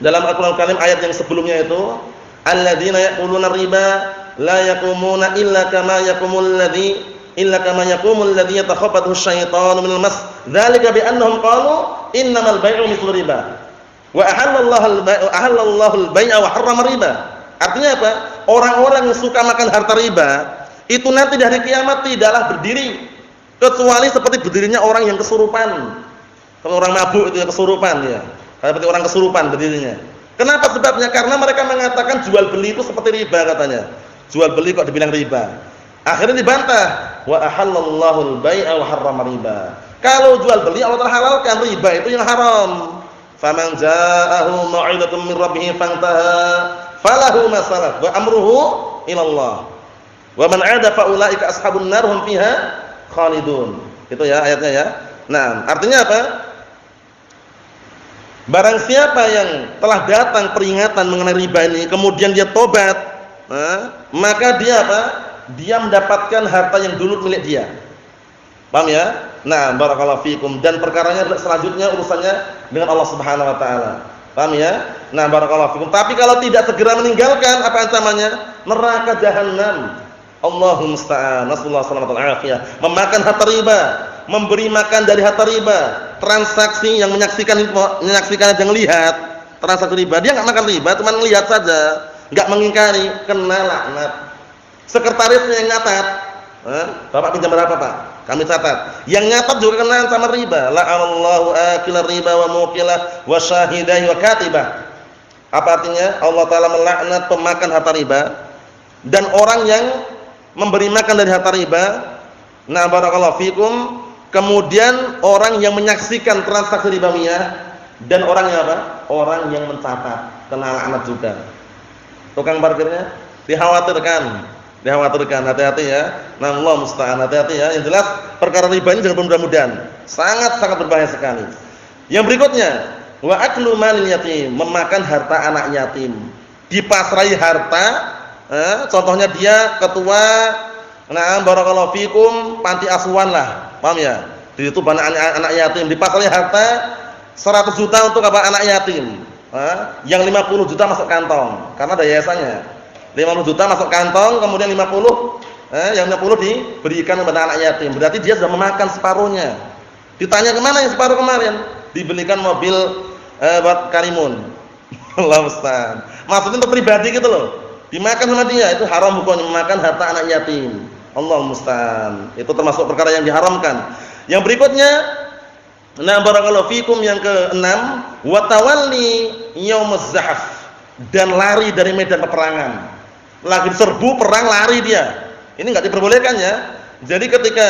dalam Al-Qur'an Karim ayat yang sebelumnya itu, "Alladzina ya'kuluna riba la yaqumuna illa kama yaqumul ladzi yatakhabbathu asyaitanu minal mas. Dzalika bi annahum qalu innamal bai'u mithlu riba. Wa ahallallahu al-bai'a wa harrama riba." Artinya apa? Orang-orang yang suka makan harta riba itu nanti di hari kiamat tidaklah berdiri kecuali seperti berdirinya orang yang kesurupan. Kalau orang mabuk itu ya kesurupan ya. Seperti orang kesurupan berdirinya. Kenapa sebabnya? Karena mereka mengatakan jual beli itu seperti riba katanya. Jual beli kok dibilang riba. Akhirnya dibantah, wa ahallallahu al-bai'a wa harrama riba. Kalau jual beli Allah Ta'ala halalkan, riba itu yang haram. Faman ja'ahu mau'izatun min rabbih fantaha falahu ma salaf wa amruhu ila Allah. Wa man 'ada fa ulaika ashabun nar hum fiha khalidun. Itu ya ayatnya ya. Nah, artinya apa? Barang siapa yang telah datang peringatan mengenai riba ini kemudian dia tobat, maka dia apa? Dia mendapatkan harta yang dulu milik dia. Paham ya? Nah, barakallahu fikum, dan perkaranya selanjutnya urusannya dengan Allah Subhanahu wa taala. Paham ya? Nah, barakallahu fikum. Tapi kalau tidak segera meninggalkan, apa ancamannya? Neraka jahanam. Allahumma musta'an. Nasallahu alaihi wasallam. Memakan harta riba, memberi makan dari harta riba, transaksi yang menyaksikan yang lihat transaksi riba. Dia enggak makan riba, cuma melihat saja, enggak mengingkari, kena laknat. Sekretarisnya yang nyatat, Bapak pinjam berapa Pak? Kami catat. Yang nyatat juga kena ancaman riba. La'anallahu akilar riba wa muqilah wa syahidahi wa katibah. Apa artinya? Allah Ta'ala melaknat pemakan harta riba dan orang yang memberi makan dari harta riba. Nah, barakallahu fikum. Kemudian orang yang menyaksikan transaksi ribawiyah dan orang yang apa? Orang yang mencatat, kena laknat juga. Tukang parkirnya dikhawatirkan, hati-hati ya. Nah, Allah musta'an, hati-hati ya. Yang jelas perkara riba ini jangan mudah-mudahan. Sangat berbahaya sekali. Yang berikutnya, wa aklu malil yatim, memakan harta anak yatim. Dipasrai harta, contohnya dia ketua, nah barakallahu fikum, panti asuhan lah. Paham ya? Di situ banyak anak yatim, dipasrai harta 100 juta untuk apa? Anak yatim. Yang 50 juta masuk kantong karena ada yayasannya. 50 juta masuk kantong, kemudian 50 yang 50 diberikan kepada anak yatim. Berarti dia sudah memakan separuhnya. Ditanya kemana yang separuh kemarin? Dibelikan mobil buat Karimun. Allah musta'an. Maksudnya untuk pribadi gitu loh. Dimakan sama dia, itu haram hukumnya memakan harta anak yatim. Allah musta'an. Itu termasuk perkara yang diharamkan. Yang berikutnya, nah barakallahu fikum, yang ke-6, wa tawalli yaumuz zahf, dan lari dari medan peperangan. Lagi serbu perang lari dia. Ini enggak diperbolehkan ya. Jadi ketika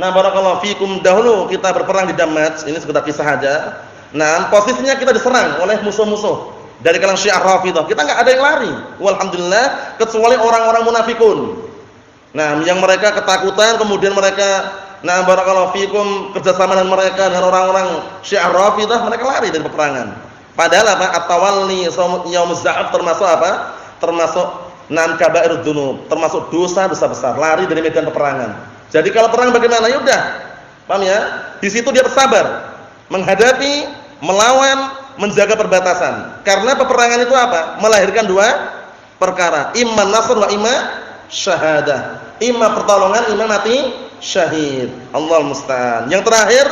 nah barakallahu fikum dahulu kita berperang di Damaj, ini sekedar kisah saja. Nah, posisinya kita diserang oleh musuh-musuh. dari kalangan Syiah Rafidhah. Kita enggak ada yang lari. Walhamdulillah, kecuali orang-orang munafikun. Nah, yang mereka ketakutan kemudian mereka barakallahu fikum kerjasama dengan mereka dengan orang-orang Syiah Rafidhah, mereka lari dari peperangan. Padahal apa? At-tawalli yaumuz zahaf termasuk apa? Termasuk kaba'irud dzunub, termasuk dosa-dosa besar, lari dari medan peperangan. Jadi kalau perang bagaimana? Ya udah. Paham ya? Di situ dia bersabar menghadapi, melawan, menjaga perbatasan. Karena peperangan itu apa? Melahirkan dua perkara, imma nasr wa imma syahadah. Imma pertolongan, imma mati syahid. Allah musta'an. Yang terakhir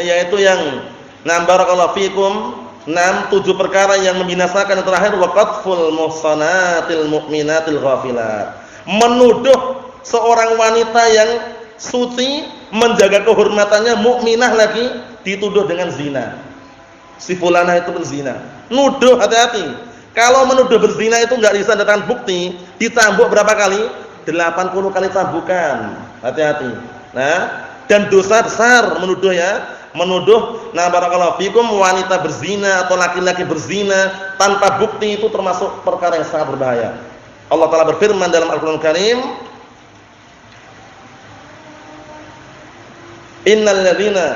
yaitu yang barakallahu fikum, 7 perkara yang membinasakan. Yang terakhir waqaful muhsanatil mu'minatil ghafilat. Menuduh seorang wanita yang suci, menjaga kehormatannya, mukminah lagi, dituduh dengan zina. Si fulanah itu berzina. Nuduh, hati-hati. Kalau menuduh berzina itu enggak bisa datang bukti, dicambuk berapa kali? 80 kali cambukan. Hati-hati. Nah, dan dosa besar menuduh ya. Menuduh barakallahu fikum wanita berzina atau laki-laki berzina tanpa bukti itu termasuk perkara yang sangat berbahaya. Allah Taala berfirman dalam Al-Qur'an Karim, Innal ladzina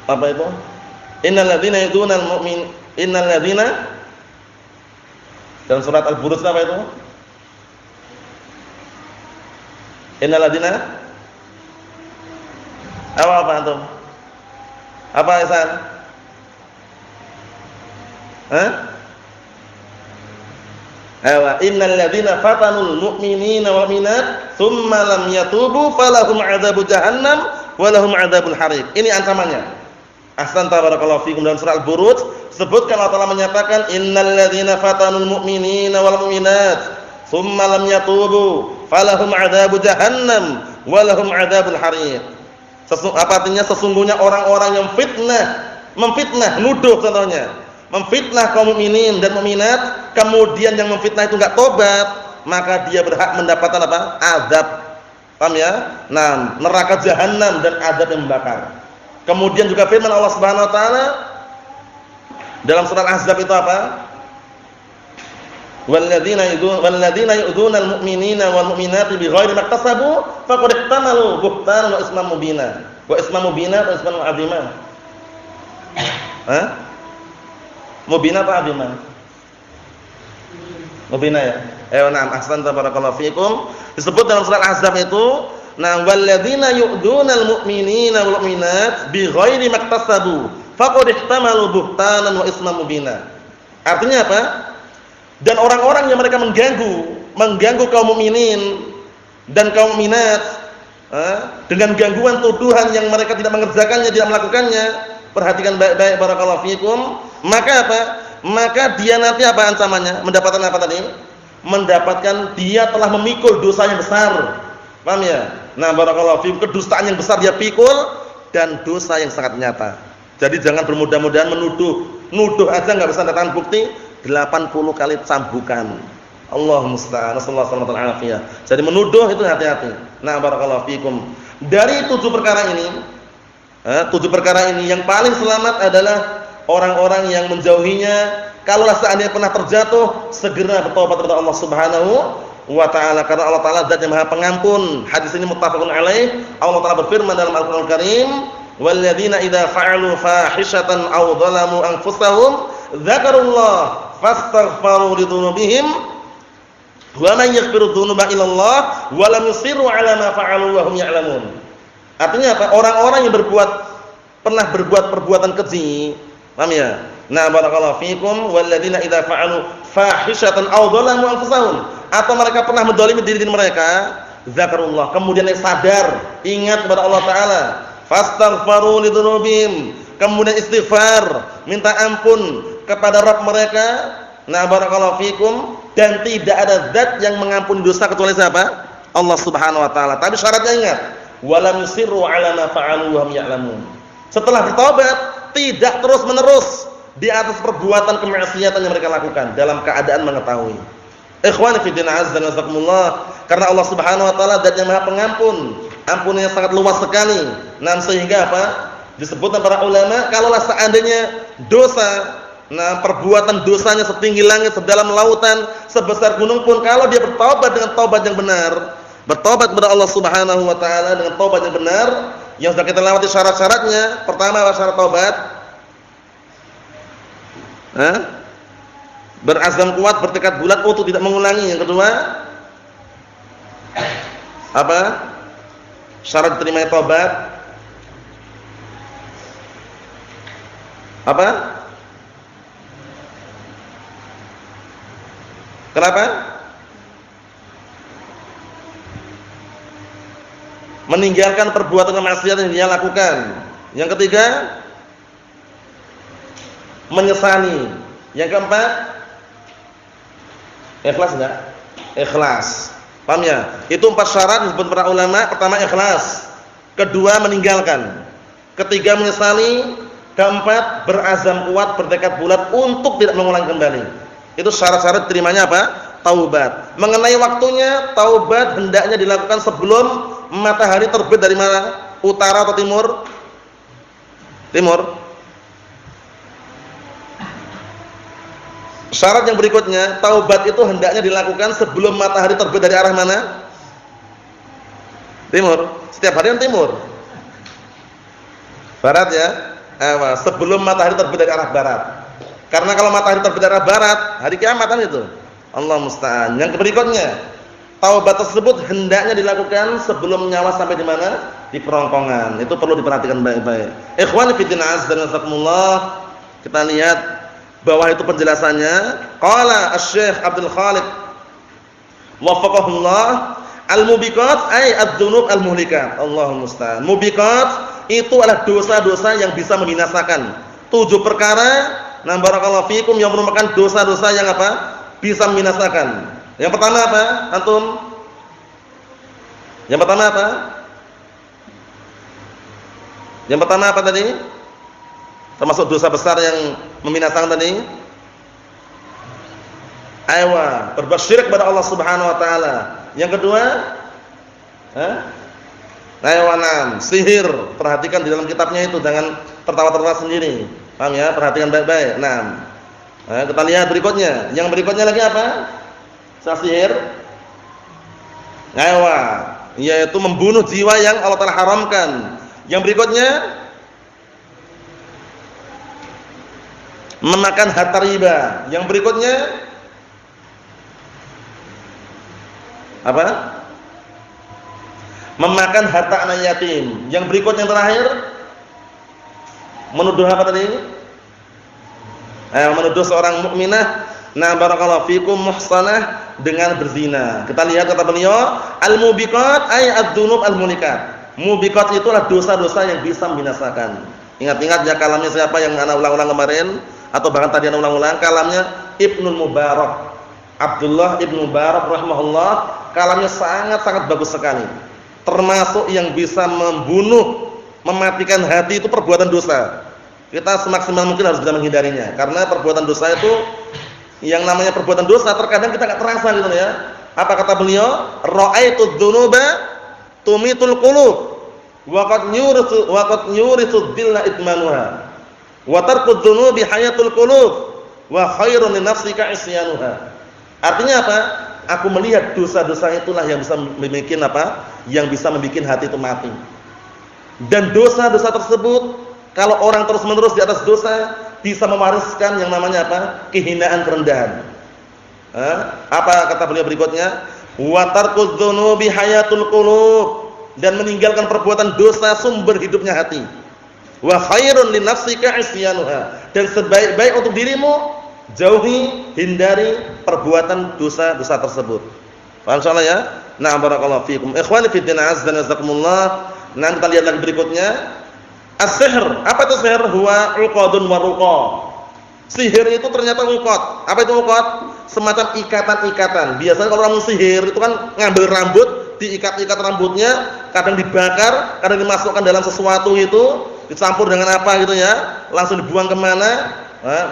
apa itu? Innal ladzina yudunal mu'min, innal ladzina dalam surat Al-Buruj apa itu? Innal ladzina apa antum? Apa Ihsan? Innal ladzina fatanul mu'minina wal mu'minat tsumma lam yatubu falahum 'adzabu jahannam wa lahum 'adzabul hariq. Ini ancamannya. Ahsanta barakallahu fikum. Dalam surah Al-Buruj sebutkan Allah Taala menyatakan innal ladzina fatanul mu'minina wal mu'minat tsumma lam yatubu falahum 'adzabu jahannam wa lahum 'adzabul hariq. Apa artinya? Sesungguhnya orang-orang yang memfitnah, nuduh contohnya, memfitnah kaum mukminin dan mukminat, kemudian yang memfitnah itu enggak tobat, maka dia berhak mendapatkan apa? Azab. Paham ya? Nah, neraka jahanam dan azab yang membakar. Kemudian juga firman Allah Subhanahu wa taala dalam surat Ahzab itu apa? Walladzina yu'dzunal mu'minina wal mu'minati bighairi maktasabu faqad ihtamalu buhtanan wa isman mubina. Wa isman mubina atau isman 'azima? Mubina apa 'azima? Mubina ya. Na'am, ahsanta barakallahu fikum. Disebut dalam surat Ahzab itu, walladzina yu'dzunal mu'minina wal mu'minat bighairi maktasabu faqad ihtamalu buhtanan wa isman mubina. Artinya apa? Dan orang-orang yang mereka mengganggu kaum mukminin dan kaum mukminat dengan gangguan tuduhan yang mereka tidak mengerjakannya, tidak melakukannya. Perhatikan baik-baik barakallahu fikum. Maka apa? Maka dia nanti apa ancamannya? Mendapatkan apa tadi? Mendapatkan dia telah memikul dosa yang besar. Paham ya? Nah, barakallahu fikum, kedustaan yang besar dia pikul dan dosa yang sangat nyata. Jadi jangan bermudah-mudahan nuduh aja enggak bisa datang bukti. 80 kali cambukan. Allah musta'an. Sallallahu alaihi wasallam. Jadi menuduh itu hati-hati. Nah, barakallahu fikum. Dari 7 perkara ini, 7 perkara ini yang paling selamat adalah orang-orang yang menjauhinya. Kalaulah seandainya pernah terjatuh, segera bertobat kepada Allah Subhanahu wa taala, karena Allah Taala zat yang Maha Pengampun. Hadis ini muttafaqun alaih. Allah Taala berfirman dalam Al-Qur'an Karim, "Walladzina idza fa'alu fahishatan aw dhalamu anfusahum dzakarullah fastaghfaru lidzunubihim wa man yaghfiru dzunuba illallah wa lam yusirru 'ala ma fa'alu wa hum ya'lamun." Artinya apa? Orang-orang yang pernah berbuat perbuatan keji, paham ya? Nah, barakallahu fikum, walladzina idza fa'alu fahishatan aw dhalamu anfusahum, atau mereka pernah menzalimi diri mereka, zakarullah, kemudian mereka sadar, ingat kepada Allah Taala, fastaghfaru lidzunubihim, kemudian istighfar, minta ampun kepada Rabb mereka. Nah, barakallahu fikum, dan tidak ada zat yang mengampuni dosa kecuali siapa? Allah Subhanahu wa taala. Tapi syaratnya ingat, walam yusirru 'ala ma fa'alu wa hum ya'lamun. Setelah bertobat, tidak terus-menerus di atas perbuatan kemaksiatan yang mereka lakukan dalam keadaan mengetahui. Ikhwani fi din, azza wa jazakumullah, karena Allah Subhanahu wa taala zat yang Maha Pengampun, ampunnya sangat luas sekali. Nah, sehingga apa? Disebutkan para ulama, kalaulah seandainya dosa Nah, perbuatan dosanya setinggi langit, sedalam lautan, sebesar gunung pun, kalau dia bertaubat dengan taubat yang benar, bertaubat kepada Allah Subhanahu wa taala dengan taubat yang benar, yang sudah kita lewati syarat-syaratnya. Pertama, apa syarat taubat? Berazam kuat, bertekad bulat untuk tidak mengulangi. Yang kedua, apa? Syarat diterimanya taubat apa? Kenapa? Meninggalkan perbuatan kemaksiatan yang dia lakukan. Yang ketiga, menyesali. Yang keempat, ikhlas enggak? Ikhlas. Paham ya? Itu 4 syarat disebut para ulama. Pertama, ikhlas. Kedua, meninggalkan. Ketiga, menyesali. Keempat, berazam kuat, bertekad bulat untuk tidak mengulang kembali. Itu syarat-syarat terimanya apa? Taubat. Mengenai waktunya, taubat hendaknya dilakukan sebelum matahari terbit dari mana? Utara atau timur? Timur. Syarat yang berikutnya, taubat itu hendaknya dilakukan sebelum matahari terbit dari arah mana? Timur. Setiap hari kan timur. Barat ya? Sebelum matahari terbit dari arah barat. Karena kalau matahari terbit dari arah barat, hari kiamat kan itu. Allah musta'an. Yang berikutnya, taubat tersebut hendaknya dilakukan sebelum nyawa sampai di mana? Di kerongkongan. Itu perlu diperhatikan baik-baik. Ikhwani fi din azza wa jalla, kita lihat bawah itu penjelasannya. Qala Asy-Syaikh Abdul Khaliq wafaqahullah, al-mubiqat ay adz-dzunub al-muhlikat. Allahu musta'an. Mubiqat itu adalah dosa-dosa yang bisa membinasakan. 7 perkara, nah barakallahu fikum, yang merupakan dosa-dosa yang apa? Bisa membinasakan. Yang pertama apa? Antum? Yang pertama apa? Yang pertama apa tadi? Termasuk dosa besar yang membinasakan tadi? Aywa, berbuat syirik kepada Allah Subhanahu wa taala. Yang kedua? Sihir. Perhatikan di dalam kitabnya itu, jangan tertawa-tertawa sendiri. Paham ya? Perhatikan baik-baik. Nah, kita lihat berikutnya. Yang berikutnya lagi apa? Sihir. Yaitu membunuh jiwa yang Allah Taala haramkan. Yang berikutnya, memakan harta riba. Yang berikutnya apa? Memakan harta anak yatim. Yang berikutnya yang terakhir, menuduh apa tadi? Menuduh seorang mukminah, nah barakallahu fikum, muhsanah, dengan berzina. Kita lihat kata beliau, al-mubiqat ay adz-dzunub al-muhlikat. Mubiqat itulah dosa-dosa yang bisa membinasakan. Ingat-ingat ya kalamnya siapa yang ana ulang-ulang kemarin, atau bahkan tadi ana ulang-ulang, kalamnya Ibnul Mubarak, Abdullah Ibnu Mubarak rahimahullah. Kalamnya sangat-sangat bagus sekali. Termasuk yang bisa membunuh, mematikan hati itu perbuatan dosa. Kita semaksimal mungkin harus bisa menghindarinya, karena perbuatan dosa itu, yang namanya perbuatan dosa terkadang kita enggak terasa gitu ya. Apa kata beliau? Ra'aitu dzunuba tumitul qulub wa qad yurithu dhilla itmanuha wa tarku dzunubi hayatul qulub wa khairun li nafsika isyanuha. Artinya apa? Aku melihat dosa-dosa itulah yang bisa membuat apa? Yang bisa membuat hati itu mati. Dan dosa-dosa tersebut, kalau orang terus-menerus di atas dosa, bisa mewariskan yang namanya apa? Kehinaan, kerendahan. Apa kata beliau berikutnya? Wa tarku dzunubi hayatul qulub, dan meninggalkan perbuatan dosa sumber hidupnya hati. Wa khairun li nafsika isyanuha, dan sebaik-baik untuk dirimu jauhi, hindari perbuatan dosa-dosa tersebut. Paham insyaallah ya? Nah, barakallahu fikum. Ikhwani fi din azza wa jazakumullah. Nah, kita lihat lagi berikutnya. As-sihr. Apa itu sihir? Huwa uqadun wa ruqa. Sihir itu ternyata uqad. Apa itu uqad? Semacam ikatan-ikatan. Biasanya kalau orang sihir itu kan ngambil rambut, diikat-ikat rambutnya, kadang dibakar, kadang dimasukkan dalam sesuatu itu, dicampur dengan apa gitu ya, langsung dibuang kemana,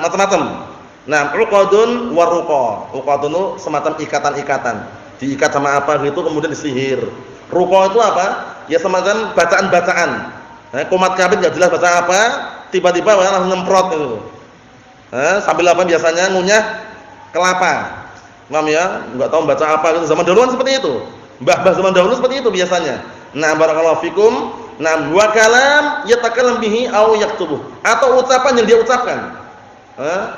macam-macam. Nah, uqadun wa ruqa. Uqadun itu semacam ikatan-ikatan. Diikat sama apa gitu kemudian disihir. Ruqa itu apa? Ya semacam bacaan-bacaan. Komat kabit enggak jelas baca apa, tiba-tiba langsung nyemprot itu. Sambil apa biasanya ngunyah kelapa. Paham ya? Enggak tahu baca apa gitu. Zaman dahulu kan seperti itu. Mbah-mbah zaman dahulu seperti itu biasanya. Nah, barakallahu fikum. Nah, wa kalam yatakallam bihi aw yaktubuh. Atau ucapan yang dia ucapkan.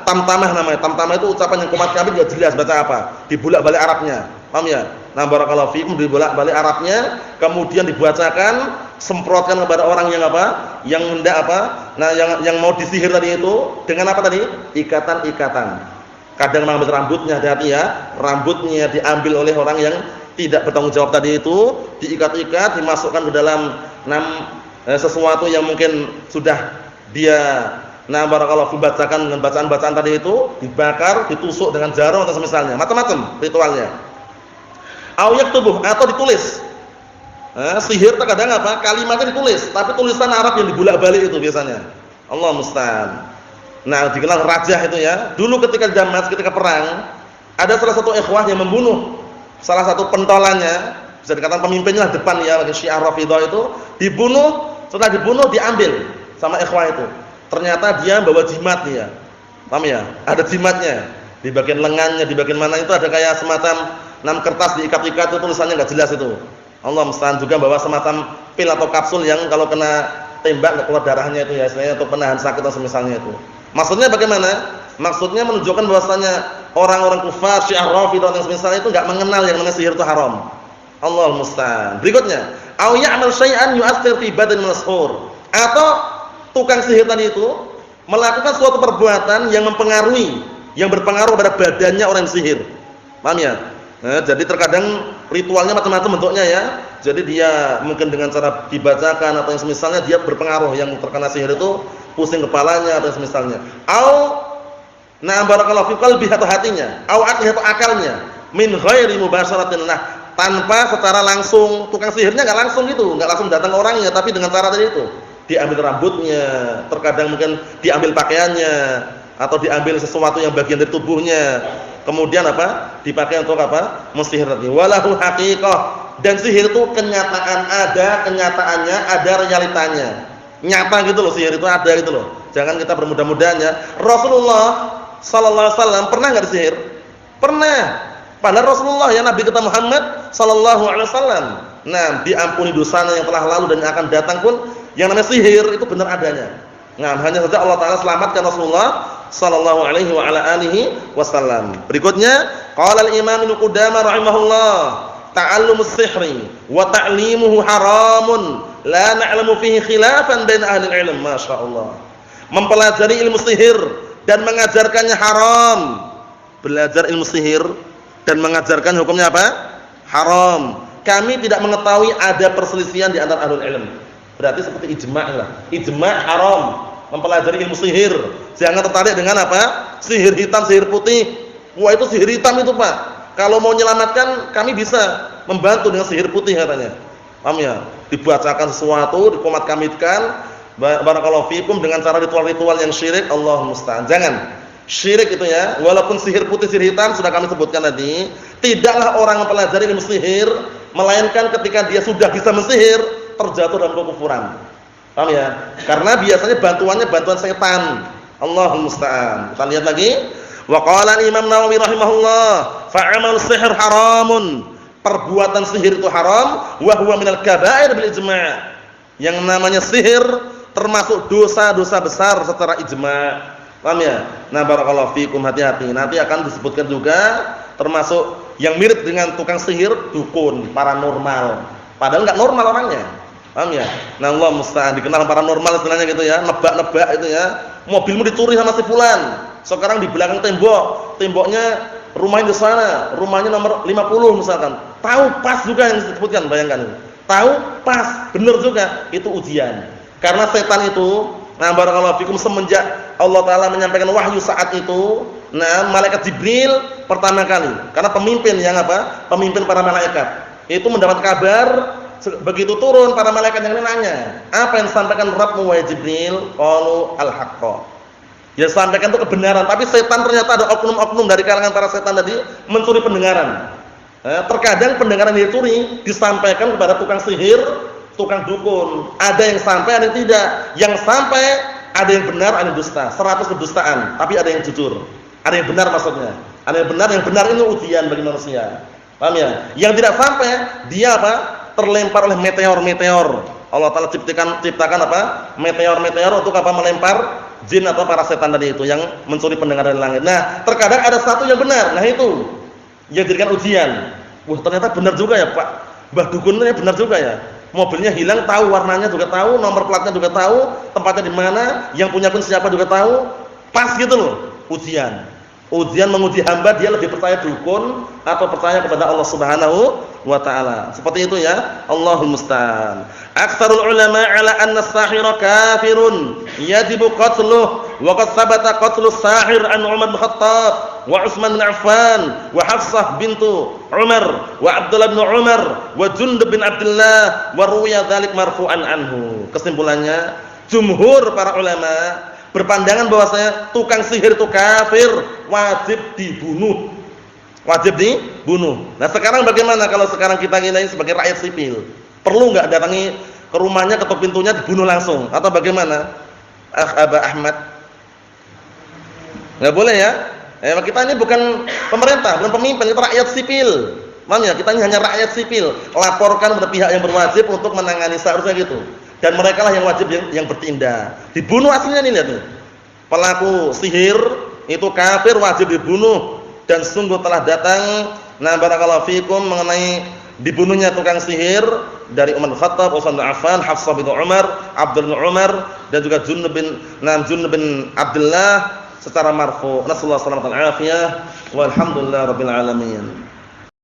Tamtamah namanya. Tamtamah itu ucapan yang komat-kamit enggak jelas baca apa. Dibolak-balik Arabnya. Paham ya? Nah, barakallahu fikum, dibolak-balik Arabnya, kemudian dibacakan, semprotkan kepada orang yang apa? Yang hendak apa? Nah, yang mau disihir tadi itu dengan apa tadi? Ikatan-ikatan. Kadang mengambil rambutnya, hati-hati ya. Rambutnya diambil oleh orang yang tidak bertanggung jawab tadi itu, diikat-ikat, dimasukkan ke dalam sesuatu yang mungkin sudah dia barakallahu dibacakan dengan bacaan-bacaan tadi itu, dibakar, ditusuk dengan jarum atau semisalnya. Macam-macam ritualnya. Au yaktubuh, atau ditulis. Sihir terkadang apa? Kalimatnya ditulis, tapi tulisan Arab yang dibolak-balik itu biasanya. Allah musta'an. Nah, dikenal rajah itu ya. Dulu ketika Damas, ketika perang, ada salah satu ikhwah yang membunuh salah satu pentolannya, bisa dikatakan pemimpinnya depan ya, Syiah Rafidhah itu, dibunuh, setelah dibunuh diambil sama ikhwah itu. Ternyata dia bawa jimat ya. Paham ya? Ada jimatnya. Di bagian lengannya, di bagian mana itu ada kayak semacam kertas diikat-ikat itu tulisannya enggak jelas itu. Allah musta'an. Juga bawa semacam pil atau kapsul yang kalau kena tembak enggak keluar darahnya itu ya, istilahnya untuk penahan sakit atau semisalnya itu. Maksudnya bagaimana? Maksudnya menunjukkan bahwasanya orang-orang kufar Syiah Rafidhah yang semisalnya itu enggak mengenal yang namanya sihir itu haram. Allah musta'an. Berikutnya, au ya'mal syai'an yu'athir fi badan mashhur. Atau tukang sihir tadi itu melakukan suatu perbuatan yang mempengaruhi, yang berpengaruh pada badannya orang sihir. Paham ya? Jadi terkadang ritualnya macam-macam bentuknya ya. Jadi dia mungkin dengan cara dibacakan atau yang semisalnya dia berpengaruh, yang terkena sihir itu pusing kepalanya atau semisalnya. Au barakallahu fi qalbi atau hatinya, au aqli atau akalnya, min ghairi mubasyaratin. Nah, tanpa secara langsung, tukang sihirnya enggak langsung gitu, enggak langsung datang orangnya, tapi dengan cara tadi itu. Diambil rambutnya, terkadang mungkin diambil pakaiannya, atau diambil sesuatu yang bagian dari tubuhnya. Kemudian apa? Dipakai untuk apa? Mensihir tadi. Walahu haqiqah. Dan sihir itu kenyataan, ada kenyataannya, ada realitanya. Nyata gitu loh, sihir itu ada gitu loh. Jangan kita bermudah-mudahan ya. Rasulullah sallallahu alaihi wasallam pernah enggak disihir? Pernah. Padahal Rasulullah ya, Nabi kita Muhammad sallallahu alaihi wasallam. Nah, diampuni dosanya yang telah lalu dan yang akan datang pun. Yang namanya sihir itu benar adanya. Nah, hanya saja Allah Taala selamatkan Rasulullah sallallahu alaihi wa ala alihi wasallam. Berikutnya, qala al-Imam Ibnu Qudamah rahimahullah, ta'allumus sihri wa ta'limuhu haramun, la na'lamu fihi khilafan bain ahli al-ilm. Masyaallah. Mempelajari ilmu sihir dan mengajarkannya haram. Belajar ilmu sihir dan mengajarkan hukumnya apa? Haram. Kami tidak mengetahui ada perselisihan di antara ahlul ilm. Berarti seperti ijma' lah. Ijma' haram mempelajari ilmu sihir. Jangan tertarik dengan apa? Sihir hitam, sihir putih. Wah, itu sihir hitam itu, Pak. Kalau mau menyelamatkan, kami bisa membantu dengan sihir putih katanya. Paham ya? Dibacakan sesuatu, dikomat-kamitkan, barakallahu fikum, dengan cara ritual-ritual yang syirik. Allah musta'an. Jangan. Syirik itu ya, walaupun sihir putih, sihir hitam sudah kami sebutkan tadi, tidaklah orang mempelajari ilmu sihir melainkan ketika dia sudah bisa mensihir terjatuh dalam kekufuran. Paham ya? Karena biasanya bantuannya bantuan setan. Allahul musta'an. Kita lihat lagi. Wa qala Imam Nawawi rahimahullah, fa'amal sihr haramun. Perbuatan sihir itu haram, wa huwa minal kaba'ir bil ijma'. Yang namanya sihir termasuk dosa-dosa besar secara ijma'. Paham ya? Nah, barakallahu fikum, hati-hati. Nanti akan disebutkan juga termasuk yang mirip dengan tukang sihir, dukun, paranormal. Padahal enggak normal orangnya. Paham ya? Nah, Allah musta'an, dikenal paranormal istilahnya gitu ya, nebak-nebak itu ya. Mobilmu dicuri sama si fulan. Sekarang di belakang tembok, temboknya rumahnya di sana, rumahnya nomor 50 misalkan. Tahu pas juga yang disebutkan, bayangkan. Tahu pas, benar juga, itu ujian. Karena setan itu, nah barakallahu fikum, semenjak Allah Taala menyampaikan wahyu saat itu, nah malaikat Jibril pertama kali, karena pemimpin yang apa? Pemimpin para malaikat. Itu mendapat kabar. Begitu turun para malaikat yang ini nanya, apa yang disampaikan Rabbmu wahai Jibril? Qalu al-haqqa. Ya, sampaikan itu kebenaran, tapi setan ternyata ada oknum-oknum dari kalangan para setan tadi mencuri pendengaran. Terkadang pendengaran yang dicuri disampaikan kepada tukang sihir, tukang dukun. Ada yang sampai, ada yang tidak. Yang sampai ada yang benar, ada yang dusta. 100 kedustaan, tapi ada yang jujur. Ada yang benar maksudnya. Ada yang benar ini ujian bagi manusia. Paham ya? Yang tidak sampai dia apa? Terlempar oleh meteor-meteor. Allah Taala ciptakan apa? Meteor-meteor untuk apa? Melempar jin atau para setan tadi itu yang mencuri pendengaran dari langit. Nah, terkadang ada satu yang benar. Nah, itu yang dijadikan ujian. Wah, ternyata benar juga ya, Pak. Mbah dukunnya benar juga ya. Mobilnya hilang, tahu warnanya juga tahu, nomor platnya juga tahu, tempatnya di mana, yang punya pun siapa juga tahu. Pas gitu loh, ujian. Ujian menguji hamba, dia lebih percaya dukun atau percaya kepada Allah Subhanahu wa taala. Seperti itu ya. Allahul musta'an. Aktsarul ulama ala anna as-sahira kafirun yajibu qatluhu wa qad sabata qatlu as-sahir an Umar bin Khattab wa Utsman bin Affan wa Hafsah bintu Umar wa Abdullah bin Umar wa Jundub bin Abdullah wa ruwiya dzalik marfu'an anhu. Kesimpulannya, jumhur para ulama berpandangan bahwasanya tukang sihir itu kafir, wajib dibunuh. Wajib dibunuh. Nah, sekarang bagaimana kalau sekarang kita ini sebagai rakyat sipil? Perlu enggak datangi ke rumahnya, ketuk pintunya, dibunuh langsung atau bagaimana? Aba Ahmad. Enggak boleh ya? Kita ini bukan pemerintah, bukan pemimpin, kita rakyat sipil. Makanya kita ini hanya rakyat sipil. Laporkan kepada pihak yang berwajib untuk menangani, seharusnya gitu. Dan mereka lah yang wajib yang bertindak. Dibunuh aslinya nih, lihat nih. Pelaku sihir itu kafir, wajib dibunuh. Dan sungguh telah datang barakallahu fikum mengenai dibunuhnya tukang sihir dari Umar bin Khattab, Utsman bin Affan, Hafsah bintu Umar, Abdullah bin Umar dan juga Jundub bin Abdullah secara marfu. Nasallahu alaihi wasallam. Walhamdulillah rabbil alamin.